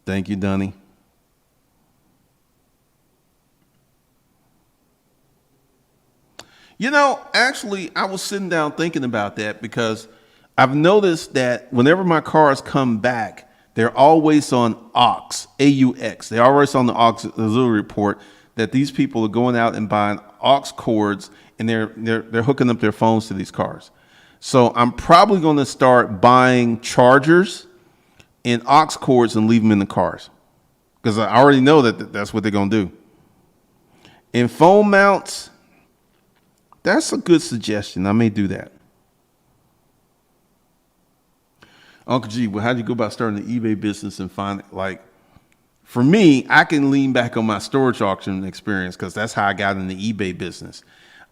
Thank you, Dunny. Actually, I was sitting down thinking about that because I've noticed that whenever my cars come back, they're always on AUX, AUX. They're always on the auxiliary report that these people are going out and buying AUX cords and they're hooking up their phones to these cars. So I'm probably going to start buying chargers and AUX cords and leave them in the cars because I already know that that's what they're going to do. And phone mounts, that's a good suggestion. I may do that. Uncle G, well, how do you go about starting an eBay business and find it? Like, for me, I can lean back on my storage auction experience because that's how I got in the eBay business.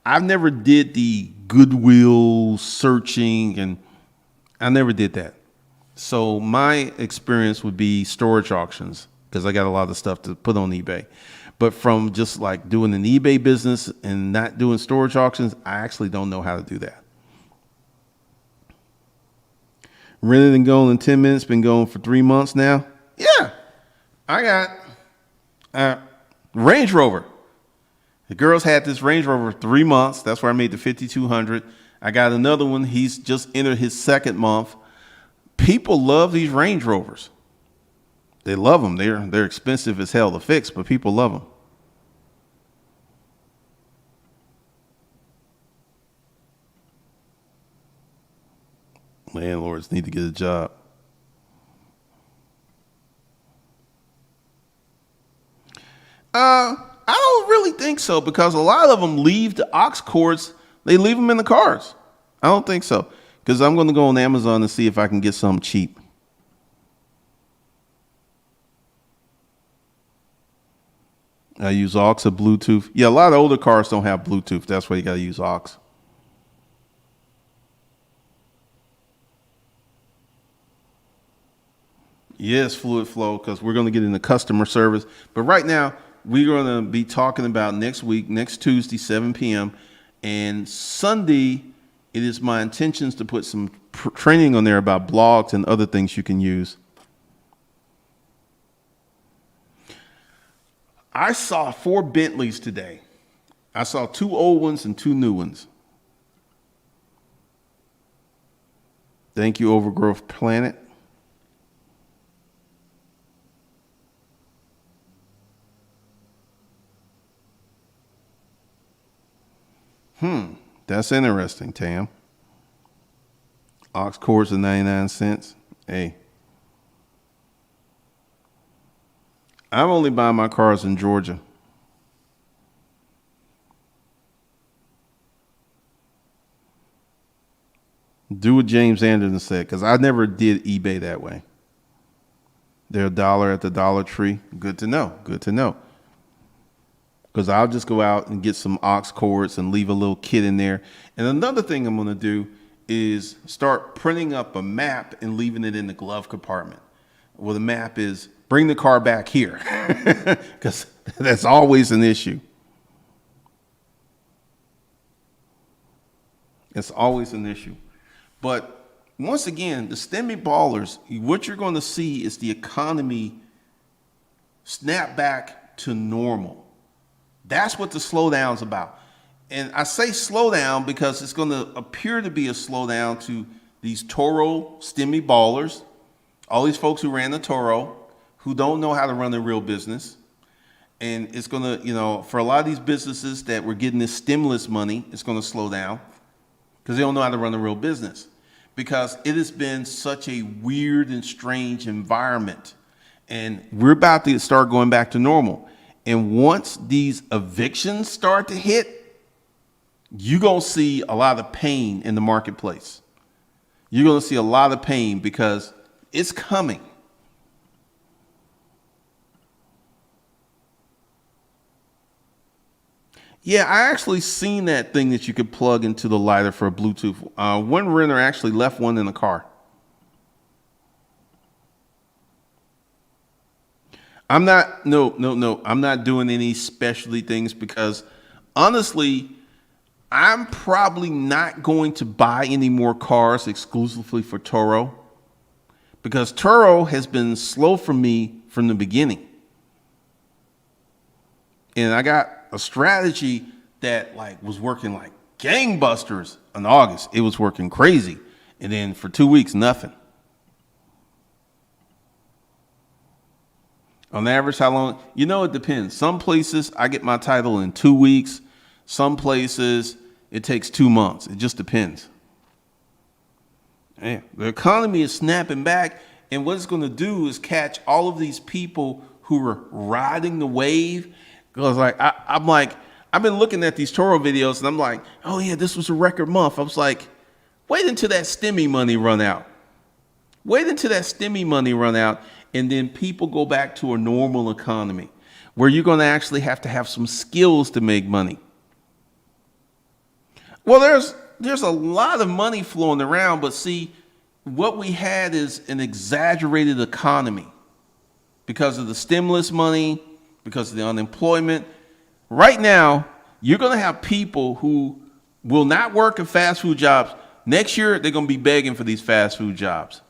I've never did the Goodwill searching, and I never did that. So my experience would be storage auctions because I got a lot of stuff to put on eBay. But from just like doing an eBay business and not doing storage auctions, I actually don't know how to do that. Rented and going in 10 minutes, been going for 3 months now. Yeah, I got a Range Rover. The girls had this Range Rover for 3 months. That's where I made the 5,200. I got another one. He's just entered his second month. People love these Range Rovers. They love them. They're expensive as hell to fix, but people love them. Landlords need to get a job. I don't really think so because a lot of them leave the aux cords. They leave them in the cars. I don't think so because I'm going to go on Amazon and see if I can get some cheap. I use aux or Bluetooth. Yeah, a lot of older cars don't have Bluetooth. That's why you got to use aux. Yes, fluid flow because we're going to get into customer service. But right now, we're going to be talking about next week, next Tuesday, 7 p.m. And Sunday, it is my intentions to put some training on there about blogs and other things you can use. I saw 4 Bentleys today. I saw 2 old ones and 2 new ones. Thank you, Overgrowth Planet. That's interesting, Tam. Aux cords are 99 cents. Hey. I'm only buying my cars in Georgia. Do what James Anderson said, because I never did eBay that way. They're $1 at the Dollar Tree. Good to know. Good to know. Because I'll just go out and get some aux cords and leave a little kit in there. And another thing I'm going to do is start printing up a map and leaving it in the glove compartment. Well, the map is bring the car back here because that's always an issue. It's always an issue. But once again, the Stimi ballers, what you're going to see is the economy snap back to normal. That's what the slowdown's about. And I say slowdown because it's going to appear to be a slowdown to these Toro Stimi ballers, all these folks who ran the Toro, who don't know how to run a real business. And it's going to, for a lot of these businesses that were getting this stimulus money, it's going to slow down because they don't know how to run a real business. Because it has been such a weird and strange environment. And we're about to start going back to normal. And once these evictions start to hit, you're going to see a lot of pain in the marketplace. You're going to see a lot of pain because it's coming. Yeah, I actually seen that thing that you could plug into the lighter for a Bluetooth. One renter actually left one in the car. I'm not, no. I'm not doing any specialty things because honestly, I'm probably not going to buy any more cars exclusively for Toro because Toro has been slow for me from the beginning. And I got a strategy that was working like gangbusters in August. It was working crazy. And then for 2 weeks, nothing. On average, how long? It depends. Some places I get my title in 2 weeks. Some places it takes 2 months. It just depends. Man, the economy is snapping back. And what it's going to do is catch all of these people who are riding the wave. Because I've been looking at these Toro videos and I'm like, oh yeah, this was a record month. I was like, wait until that Stimi money run out. Wait until that Stimi money run out. And then people go back to a normal economy where you're going to actually have to have some skills to make money. Well, there's a lot of money flowing around, but see, what we had is an exaggerated economy because of the stimulus money, because of the unemployment. Right now, you're going to have people who will not work in fast food jobs. Next year, they're going to be begging for these fast food jobs.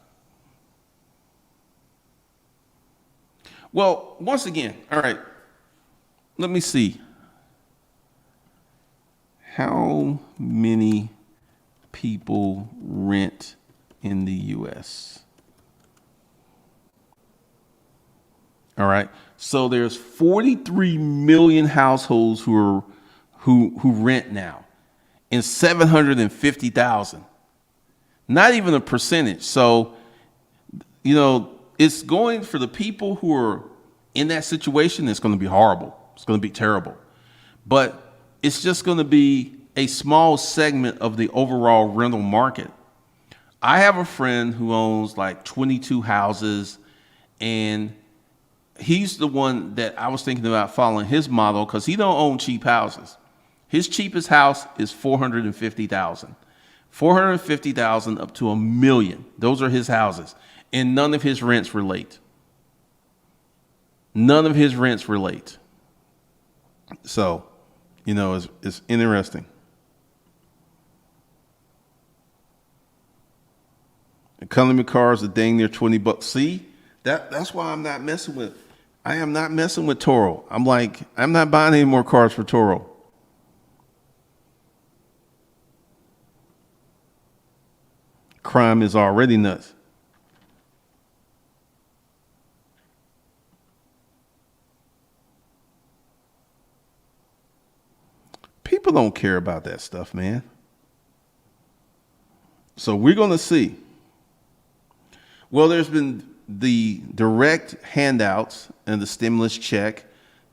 Well, once again, all right, let me see. How many people rent in the U.S.? All right. So there's 43 million households who rent now, and 750,000. Not even a percentage. So, it's going for the people who are in that situation. It's going to be horrible. It's going to be terrible. But it's just going to be a small segment of the overall rental market. I have a friend who owns like 22 houses, and he's the one that I was thinking about following his model because he don't own cheap houses. His cheapest house is 450,000. 450,000 up to $1 million. Those are his houses. And none of his rents relate. None of his rents relate. So, it's interesting. Economy cars are dang near $20. See, that's why I'm not messing with. I am not messing with Toro. I'm not buying any more cars for Toro. Crime is already nuts. People don't care about that stuff, man. So we're going to see. Well, there's been the direct handouts and the stimulus check,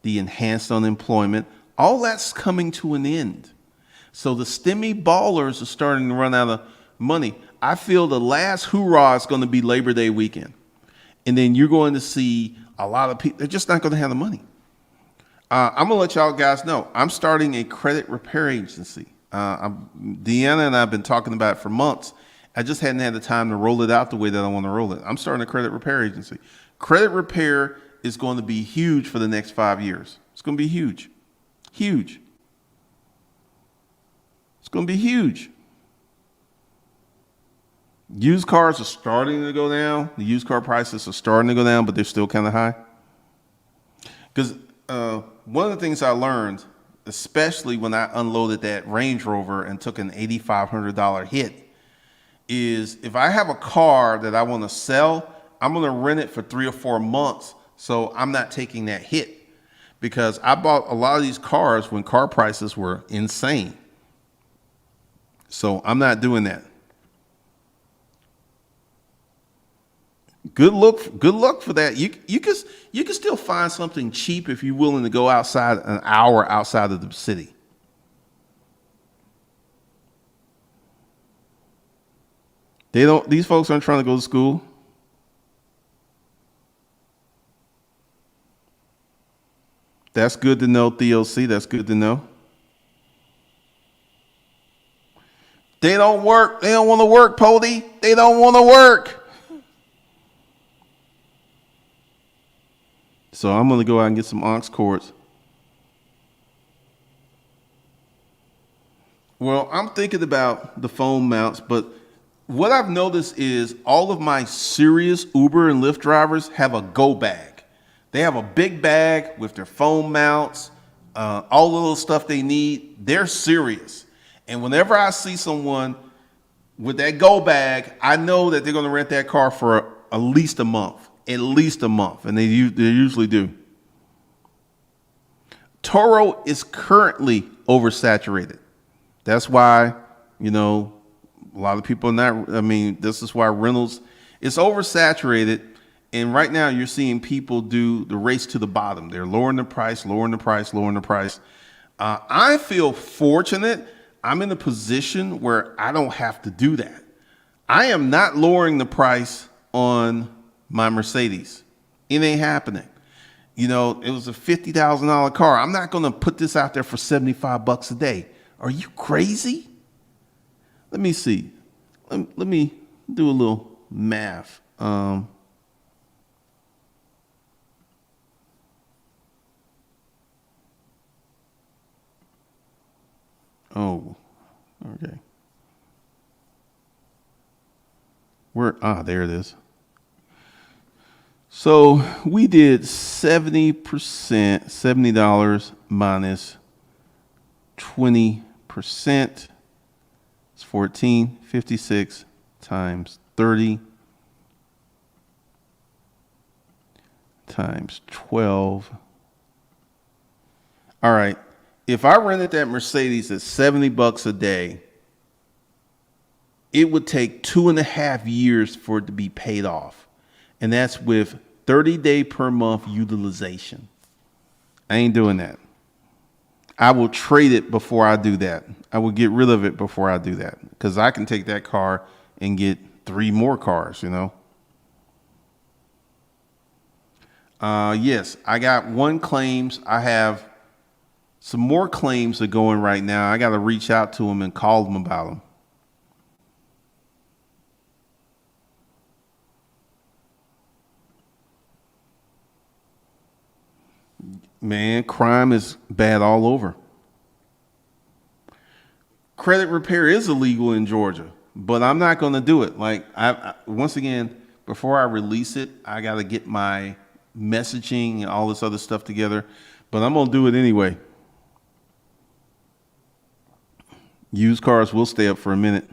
the enhanced unemployment. All that's coming to an end. So the Stimi ballers are starting to run out of money. I feel the last hoorah is going to be Labor Day weekend. And then you're going to see a lot of people, they're just not going to have the money. I'm going to let y'all guys know, I'm starting a credit repair agency. Deanna and I have been talking about it for months. I just hadn't had the time to roll it out the way that I want to roll it. I'm starting a credit repair agency. Credit repair is going to be huge for the next 5 years. It's going to be huge. Huge. It's going to be huge. Used cars are starting to go down. The used car prices are starting to go down, but they're still kind of high. Because one of the things I learned, especially when I unloaded that Range Rover and took an $8,500 hit, is if I have a car that I want to sell, I'm going to rent it for 3 or 4 months. So I'm not taking that hit, because I bought a lot of these cars when car prices were insane. So I'm not doing that. Good luck for that. You can still find something cheap if you're willing to go outside an hour outside of the city. These folks aren't trying to go to school. That's good to know, TLC. That's good to know. They don't work. They don't want to work, Pody. They don't want to work. So I'm going to go out and get some aux cords. Well, I'm thinking about the phone mounts, but what I've noticed is all of my serious Uber and Lyft drivers have a go bag. They have a big bag with their phone mounts, all the little stuff they need. They're serious. And whenever I see someone with that go bag, I know that they're going to rent that car for at least a month. At least a month. And they usually do. Toro is currently oversaturated. That's why, a lot of people are not, this is why rentals, it's oversaturated. And right now you're seeing people do the race to the bottom. They're lowering the price, lowering the price, lowering the price. I feel fortunate. I'm in a position where I don't have to do that. I am not lowering the price on my Mercedes. It ain't happening. It was a $50,000 car. I'm not going to put this out there for $75 a day. Are you crazy? Let me see. Let me do a little math. Oh, okay. There it is. So we did 70%, $70 minus 20%. It's 1456 times 30. times 12. All right. If I rented that Mercedes at $70 a day, it would take 2.5 years for it to be paid off. And that's with 30-day per month utilization. I ain't doing that. I will trade it before I do that. I will get rid of it before I do that, because I can take that car and get 3 more cars, Yes, I got 1 claims. I have some more claims are going right now. I got to reach out to them and call them about them. Man, crime is bad all over. Credit repair is illegal in Georgia, but I'm not going to do it. Like, once again, before I release it, I got to get my messaging and all this other stuff together, but I'm going to do it anyway. Used cars will stay up for a minute.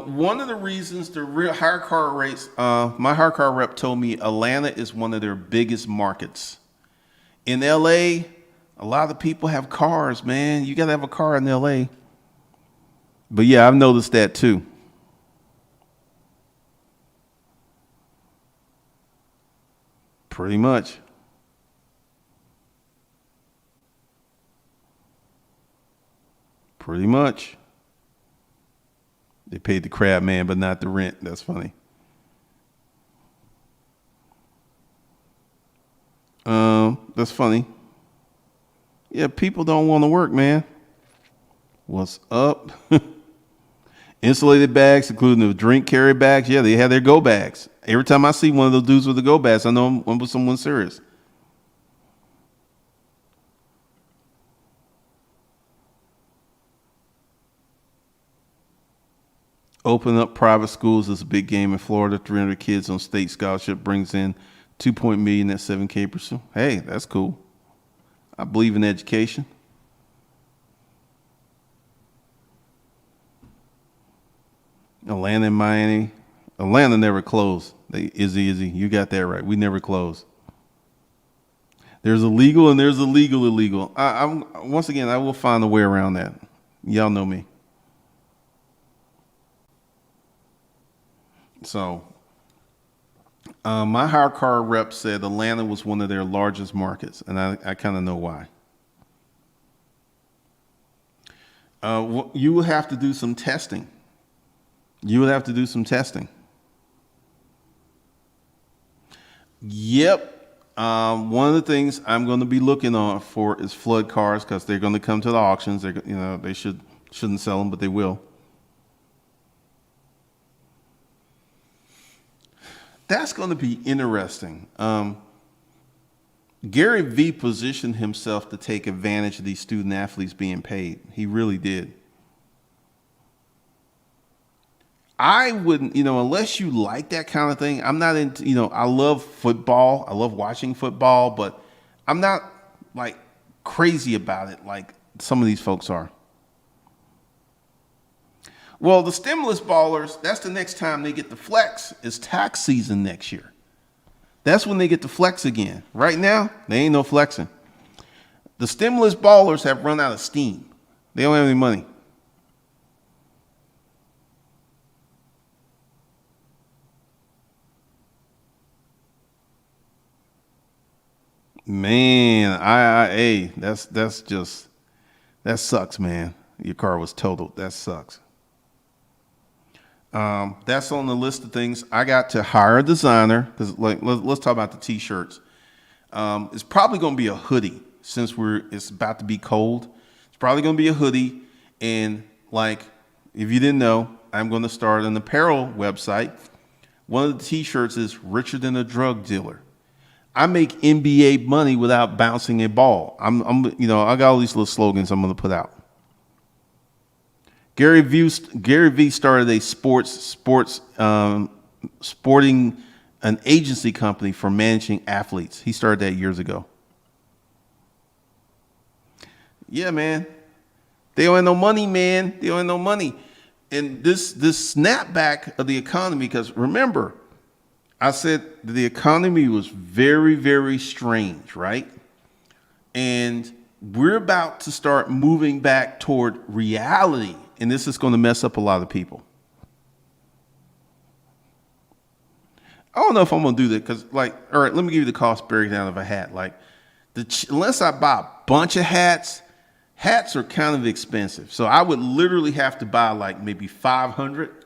One of the reasons the real higher car rates, my higher car rep told me Atlanta is one of their biggest markets. In LA, a lot of people have cars, man. You got to have a car in LA. But yeah, I've noticed that too. Pretty much. Pretty much. They paid the crab man, but not the rent. That's funny. That's funny. Yeah, people don't want to work, man. What's up? Insulated bags, including the drink carry bags. Yeah, they have their go bags. Every time I see one of those dudes with the go bags, I know I'm with someone serious. Open up private schools is a big game in Florida. 300 kids on state scholarship brings in 2 million at 7K per student. Hey, that's cool. I believe in education. Atlanta and Miami. Atlanta never closed. Izzy, you got that right. We never closed. There's illegal and there's illegal. Once again, I will find a way around that. Y'all know me. So, my hire car rep said Atlanta was one of their largest markets, and I kind of know why. You would have to do some testing. Yep. One of the things I'm going to be looking on for is flood cars, because they're going to come to the auctions. They shouldn't sell them, but they will. That's going to be interesting. Gary Vee positioned himself to take advantage of these student athletes being paid. He really did. I wouldn't, unless you like that kind of thing. I'm not into, I love football. I love watching football, but I'm not like crazy about it like some of these folks are. Well, the stimulus ballers, that's the next time they get to flex. It's tax season next year. That's when they get to flex again. Right now, they ain't no flexing. The stimulus ballers have run out of steam. They don't have any money. Man, IIA, that sucks, man. Your car was totaled. That sucks. That's on the list of things. I got to hire a designer, because let's talk about the t-shirts. It's probably going to be a hoodie, since it's about to be cold. It's probably going to be a hoodie, and if you didn't know, I'm going to start an apparel website. One of the t-shirts is richer than a drug dealer. I make NBA money without bouncing a ball. I got all these little slogans I'm going to put out. Gary Vee started a sporting an agency company for managing athletes. He started that years ago. Yeah, man. They don't have no money, man. They don't have no money. and this snapback of the economy, because remember, I said the economy was very, very strange, right? And we're about to start moving back toward reality, and this is going to mess up a lot of people. I don't know if I'm going to do that because, like, all right, let me give you the cost breakdown of a hat. Like, unless I buy a bunch of hats, hats are kind of expensive. So I would literally have to buy like maybe 500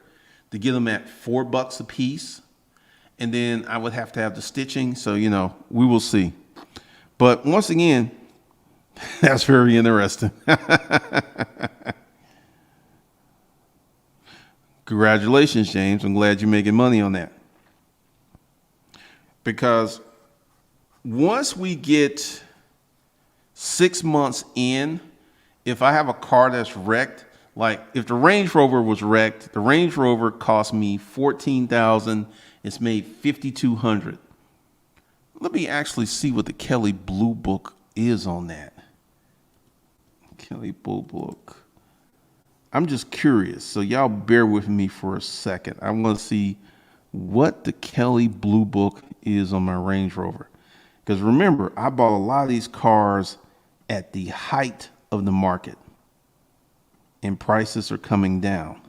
to get them at $4 a piece. And then I would have to have the stitching. So, we will see. But once again, that's very interesting. Congratulations, James. I'm glad you're making money on that. Because once we get 6 months in, if I have a car that's wrecked, like if the Range Rover was wrecked, the Range Rover cost me $14,000. It's made $5,200. Let me actually see what the Kelley Blue Book is on that. Kelley Blue Book. I'm just curious, so y'all bear with me for a second. I want to see what the Kelley Blue Book is on my Range Rover. Because remember, I bought a lot of these cars at the height of the market, and prices are coming down.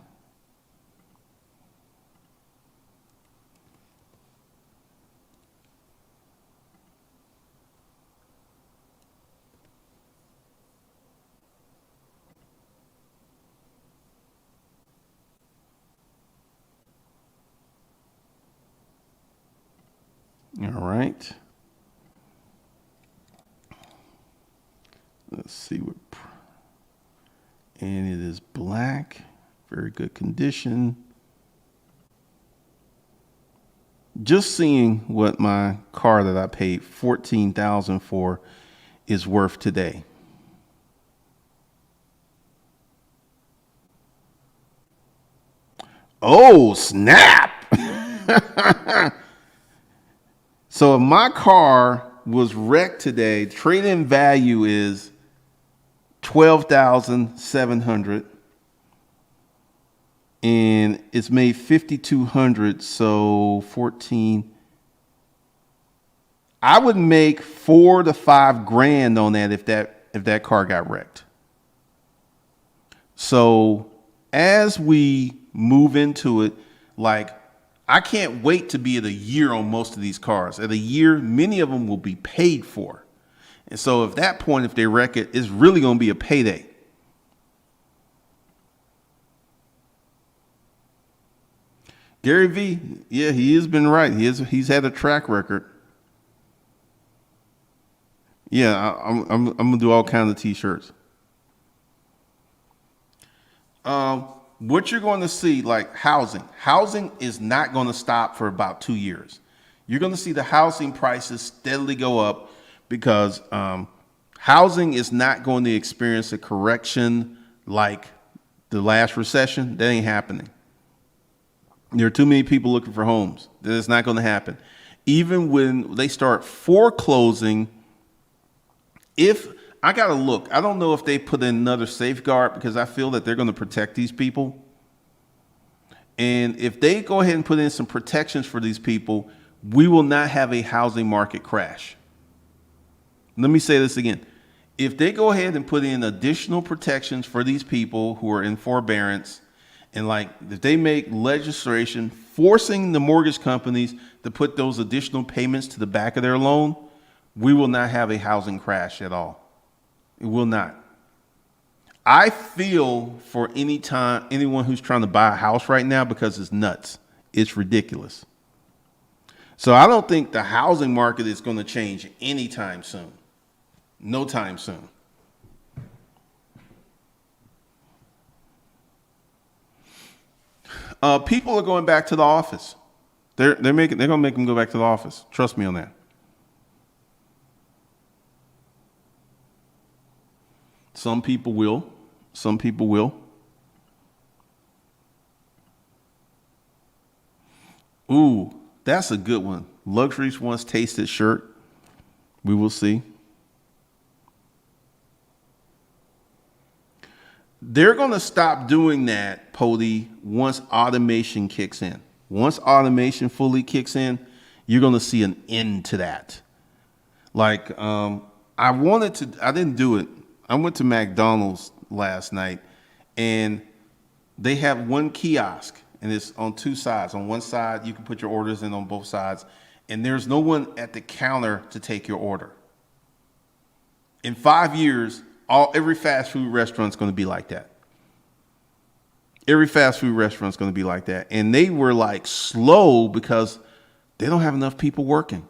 All right. Let's see what. And it is black, very good condition. Just seeing what my car that I paid $14,000 for is worth today. Oh, snap! So if my car was wrecked today, trade-in value is $12,700, and it's made $5,200. So 14. I would make $4,000 to $5,000 on that if that car got wrecked. So as we move into it, like, I can't wait to be at a year on most of these cars. At a year, many of them will be paid for. And so at that point, if they wreck it, it's really going to be a payday. Gary V, yeah, he has been right. He's had a track record. Yeah, I'm gonna do all kinds of t-shirts. What you're going to see, like housing is not going to stop for about 2 years. You're going to see the housing prices steadily go up because housing is not going to experience a correction like the last recession. That ain't happening. There are too many people looking for homes. That is not going to happen. Even when they start foreclosing, if I got to look, I don't know if they put in another safeguard because I feel that they're going to protect these people. And if they go ahead and put in some protections for these people, we will not have a housing market crash. Let me say this again. If they go ahead and put in additional protections for these people who are in forbearance, and like if they make legislation forcing the mortgage companies to put those additional payments to the back of their loan, we will not have a housing crash at all. It will not. I feel for anyone who's trying to buy a house right now because it's nuts. It's ridiculous. So I don't think the housing market is going to change anytime soon. No time soon. People are going back to the office. They're going to make them go back to the office. Trust me on that. Some people will. Some people will. Ooh, that's a good one. Luxuries Once Tasted shirt. We will see. They're going to stop doing that, Pody, once automation kicks in. Once automation fully kicks in, you're going to see an end to that. Like, I didn't do it. I went to McDonald's last night, and they have one kiosk, and it's on two sides. On one side, you can put your orders in on both sides, and there's no one at the counter to take your order. In 5 years, every fast food restaurant is going to be like that. Every fast food restaurant is going to be like that. And they were like slow because they don't have enough people working.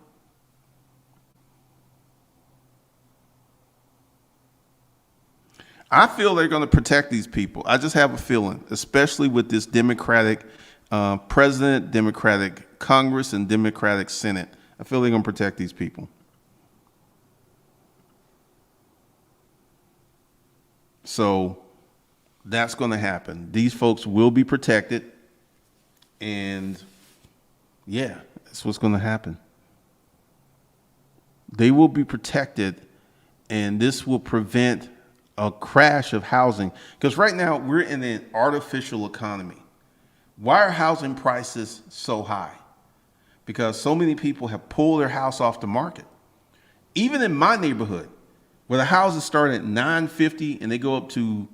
I feel they're going to protect these people. I just have a feeling, especially with this Democratic president, Democratic Congress, and Democratic Senate. I feel they're going to protect these people. So that's going to happen. These folks will be protected. And yeah, that's what's going to happen. They will be protected, and this will prevent a crash of housing. Because right now we're in an artificial economy. Why are housing prices so high? Because so many people have pulled their house off the market. Even in my neighborhood, where the houses start at $950 and they go up to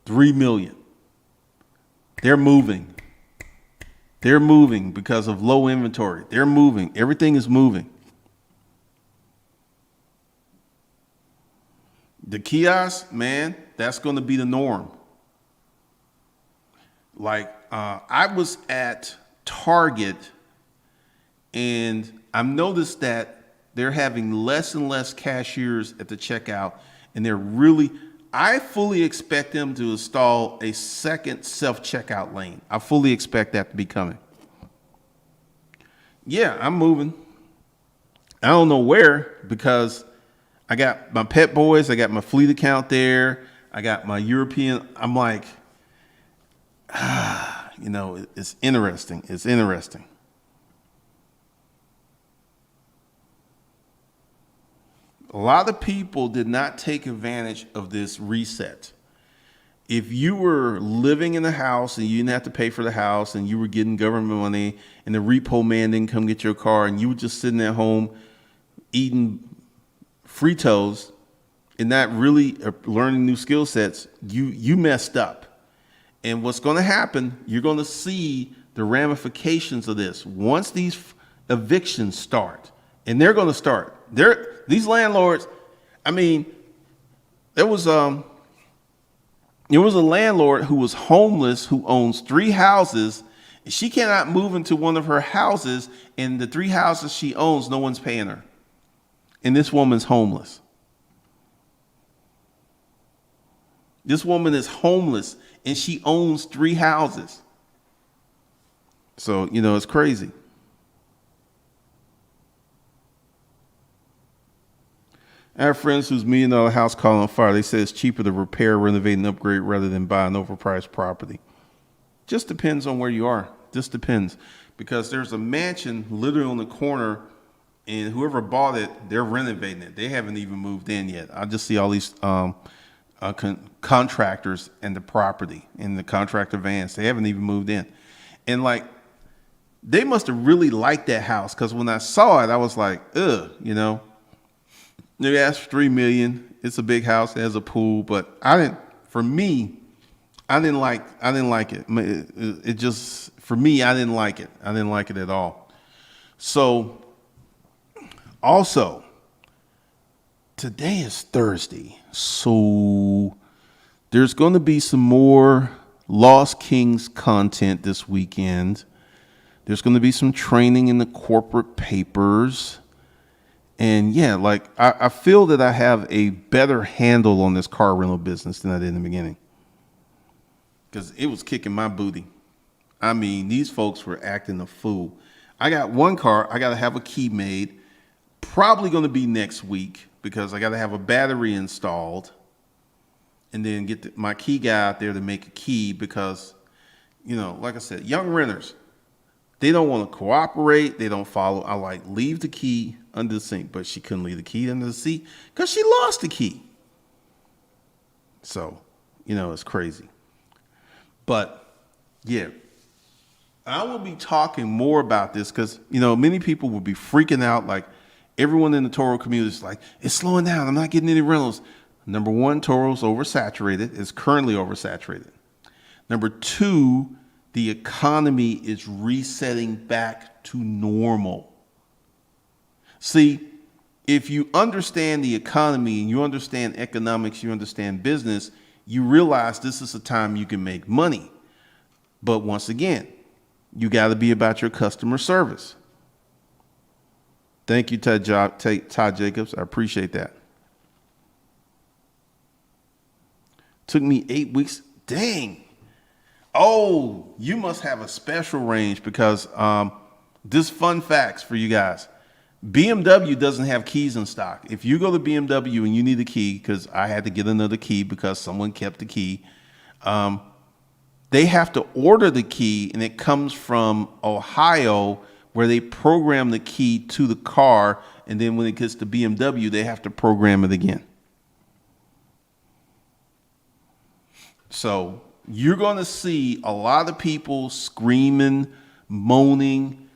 $3 million. They're moving. They're moving because of low inventory. They're moving. Everything is moving. The kiosk, man, that's going to be the norm. Like, I was at Target, and I've noticed that they're having less and less cashiers at the checkout, and I fully expect them to install a second self-checkout lane. I fully expect that to be coming. Yeah, I'm moving. I don't know where, because I got my Pet Boys, I got my fleet account there, I got my European. I'm like, it's interesting. It's interesting. A lot of people did not take advantage of this reset. If you were living in the house and you didn't have to pay for the house, and you were getting government money, and the repo man didn't come get your car, and you were just sitting at home eating Fritos and not really learning new skill sets, you messed up. And what's going to happen, you're going to see the ramifications of this once these evictions start. And they're going to start. These landlords, I mean, there was a landlord who was homeless, who owns 3 houses. And she cannot move into one of her houses, and the 3 houses she owns, no one's paying her. And this woman's homeless. This woman is homeless, and she owns 3 houses. So, it's crazy. I have friends whose $1 million house caught on fire. They say it's cheaper to repair, renovate, and upgrade rather than buy an overpriced property. Just depends on where you are. Just depends. Because there's a mansion literally on the corner, and whoever bought it, they're renovating it. They haven't even moved in yet. I just see all these contractors and the property in the contractor vans. They haven't even moved in. And they must have really liked that house, because when I saw it, I was like, ugh, They asked for $3 million. It's a big house. It has a pool, but I didn't like it. It just, for me, I didn't like it. I didn't like it at all. So also, today is Thursday. So there's going to be some more Lost Kings content this weekend. There's going to be some training in the corporate papers. And yeah, I feel that I have a better handle on this car rental business than I did in the beginning, because it was kicking my booty. I mean, these folks were acting a fool. I got one car. I got to have a key made. Probably going to be next week, because I got to have a battery installed, and then get my key guy out there to make a key, because, like I said, young renters, they don't want to cooperate. They don't follow. I leave the key under the sink, but she couldn't leave the key under the seat because she lost the key. So, it's crazy. But yeah, I will be talking more about this because, many people will be freaking out. Like everyone in the Toro community is like, it's slowing down. I'm not getting any rentals. Number one, Toro's oversaturated. It's currently oversaturated. Number two, the economy is resetting back to normal. See, if you understand the economy and you understand economics, you understand business, you realize this is a time you can make money. But once again, you got to be about your customer service. Thank you, Todd Jacobs. I appreciate that. Took me 8 weeks. Dang. Oh, you must have a special range because this fun facts for you guys. BMW doesn't have keys in stock. If you go to BMW and you need a key, because I had to get another key because someone kept the key, they have to order the key, and it comes from Ohio, where they program the key to the car, and then when it gets to BMW, they have to program it again. So you're going to see a lot of people screaming, moaning.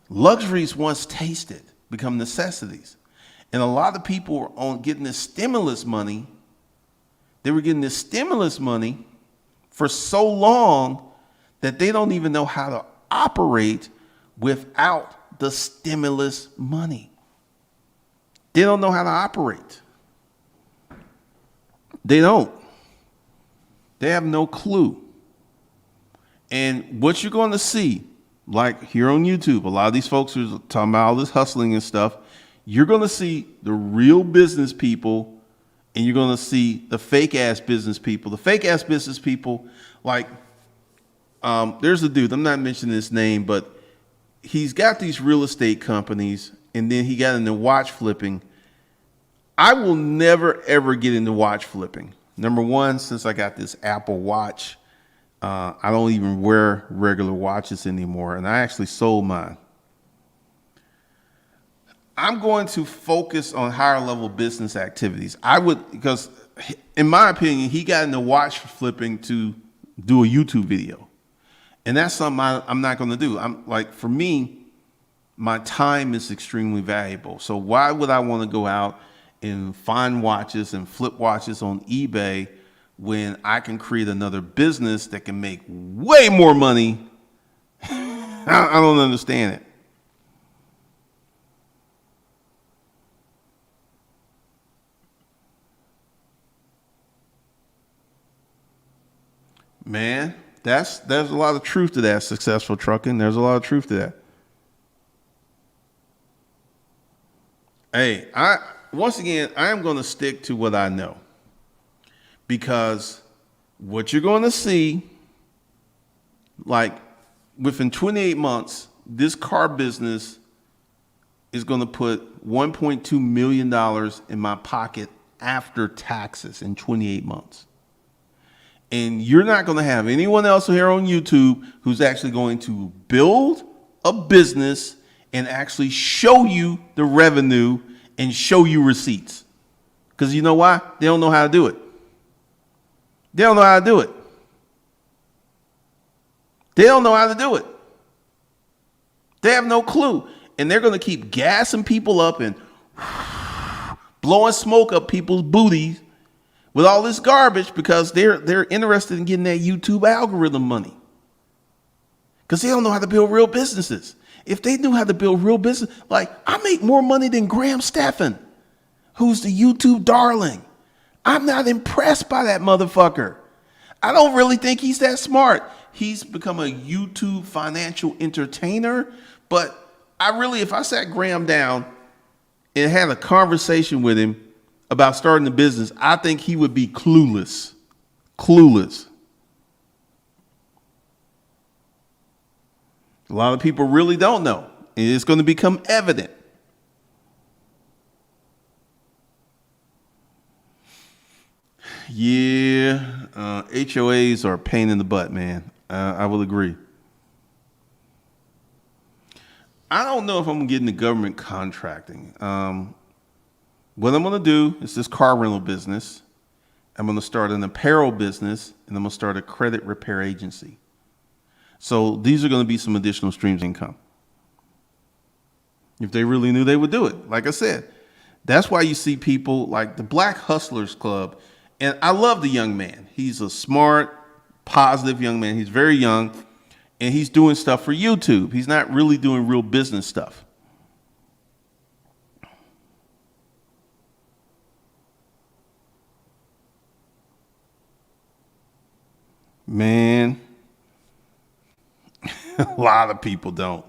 Luxuries once tasted become necessities. And a lot of people were on getting this stimulus money. They were getting this stimulus money for so long that they don't even know how to operate without the stimulus money. They don't know how to operate. They don't. They have no clue. And what you're going to see, like here on YouTube, a lot of these folks are talking about all this hustling and stuff. You're going to see the real business people, and you're going to see the fake ass business people. The fake ass business people, like there's a dude, I'm not mentioning his name, but he's got these real estate companies, and then he got into watch flipping. I will never, ever get into watch flipping. Number one, since I got this Apple Watch, I don't even wear regular watches anymore, and I actually sold mine. I'm going to focus on higher level business activities. Because in my opinion, he got into watch flipping to do a YouTube video. And that's something I'm not going to do. For me, my time is extremely valuable. So why would I want to go out and find watches and flip watches on eBay when I can create another business that can make way more money? I don't understand it. Man, there's a lot of truth to that, successful trucking. There's a lot of truth to that. Hey, once again, I am going to stick to what I know, because what you're going to see, like within 28 months, this car business is going to put $1.2 million in my pocket after taxes in 28 months. And you're not going to have anyone else here on YouTube who's actually going to build a business and actually show you the revenue and show you receipts. Because you know why? They don't know how to do it. They don't know how to do it. They don't know how to do it. They have no clue. And they're going to keep gassing people up and blowing smoke up people's booties with all this garbage because they're interested in getting that YouTube algorithm money. Because they don't know how to build real businesses. If they knew how to build real business, like I make more money than Graham Stephan, who's the YouTube darling. I'm not impressed by that motherfucker. I don't really think he's that smart. He's become a YouTube financial entertainer, but if I sat Graham down and had a conversation with him about starting a business, I think he would be clueless. Clueless. A lot of people really don't know. And it's going to become evident. Yeah, HOAs are a pain in the butt, man. I will agree. I don't know if I'm going to get into government contracting. What I'm going to do is this car rental business. I'm going to start an apparel business, and I'm going to start a credit repair agency. So these are going to be some additional streams of income. If they really knew, they would do it. Like I said, that's why you see people like the Black Hustlers Club. And I love the young man. He's a smart, positive young man. He's very young, and he's doing stuff for YouTube. He's not really doing real business stuff. Man, a lot of people don't.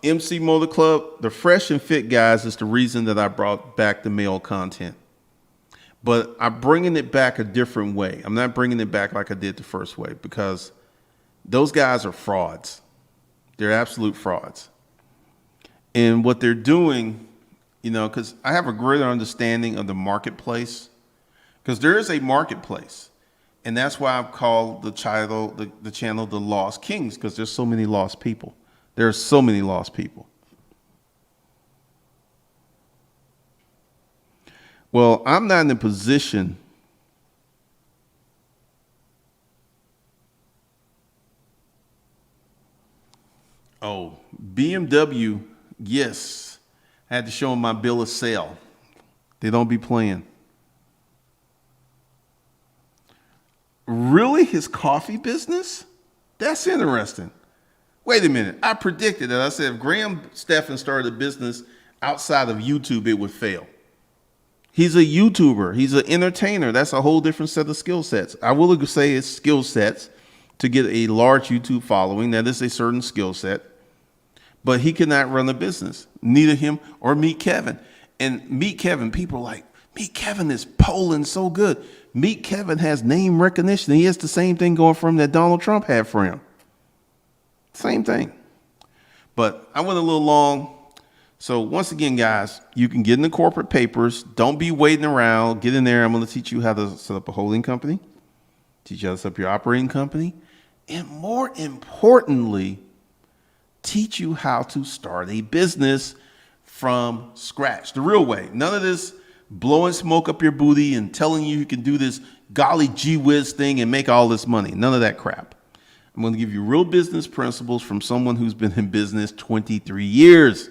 MC Motor Club, the fresh and fit guys is the reason that I brought back the male content. But I'm bringing it back a different way. I'm not bringing it back like I did the first way, because those guys are frauds. They're absolute frauds. And what they're doing, because I have a greater understanding of the marketplace, because there is a marketplace. And that's why I've called the channel the Lost Kings, because there's so many lost people. There are so many lost people. Well, I'm not in a position BMW, yes. I had to show them my bill of sale. They don't be playing. Really? His coffee business? That's interesting. Wait a minute. I predicted that. I said if Graham Stephan started a business outside of YouTube, it would fail. He's a YouTuber. He's an entertainer. That's a whole different set of skill sets. I will say it's skill sets to get a large YouTube following. That is a certain skill set. But he cannot run a business. Neither him or Meet Kevin. And Meet Kevin, people are like, Meet Kevin is polling so good. Meet Kevin has name recognition. He has the same thing going for him that Donald Trump had for him. Same thing. But I went a little long. So once again, guys, you can get in the corporate papers. Don't be waiting around. Get in there. I'm going to teach you how to set up a holding company, teach you how to set up your operating company, and more importantly, teach you how to start a business from scratch, the real way. None of this blowing smoke up your booty and telling you can do this golly gee whiz thing and make all this money. None of that crap. I'm going to give you real business principles from someone who's been in business 23 years.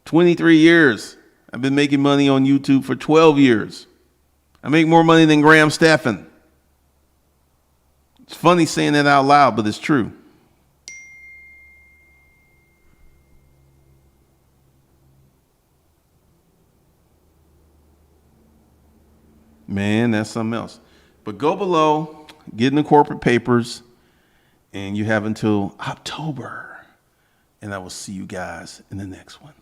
23 years. I've been making money on YouTube for 12 years. I make more money than Graham Stephan. It's funny saying that out loud, but it's true. Man, that's something else. But go below, get in the corporate papers, and you have until October. And I will see you guys in the next one.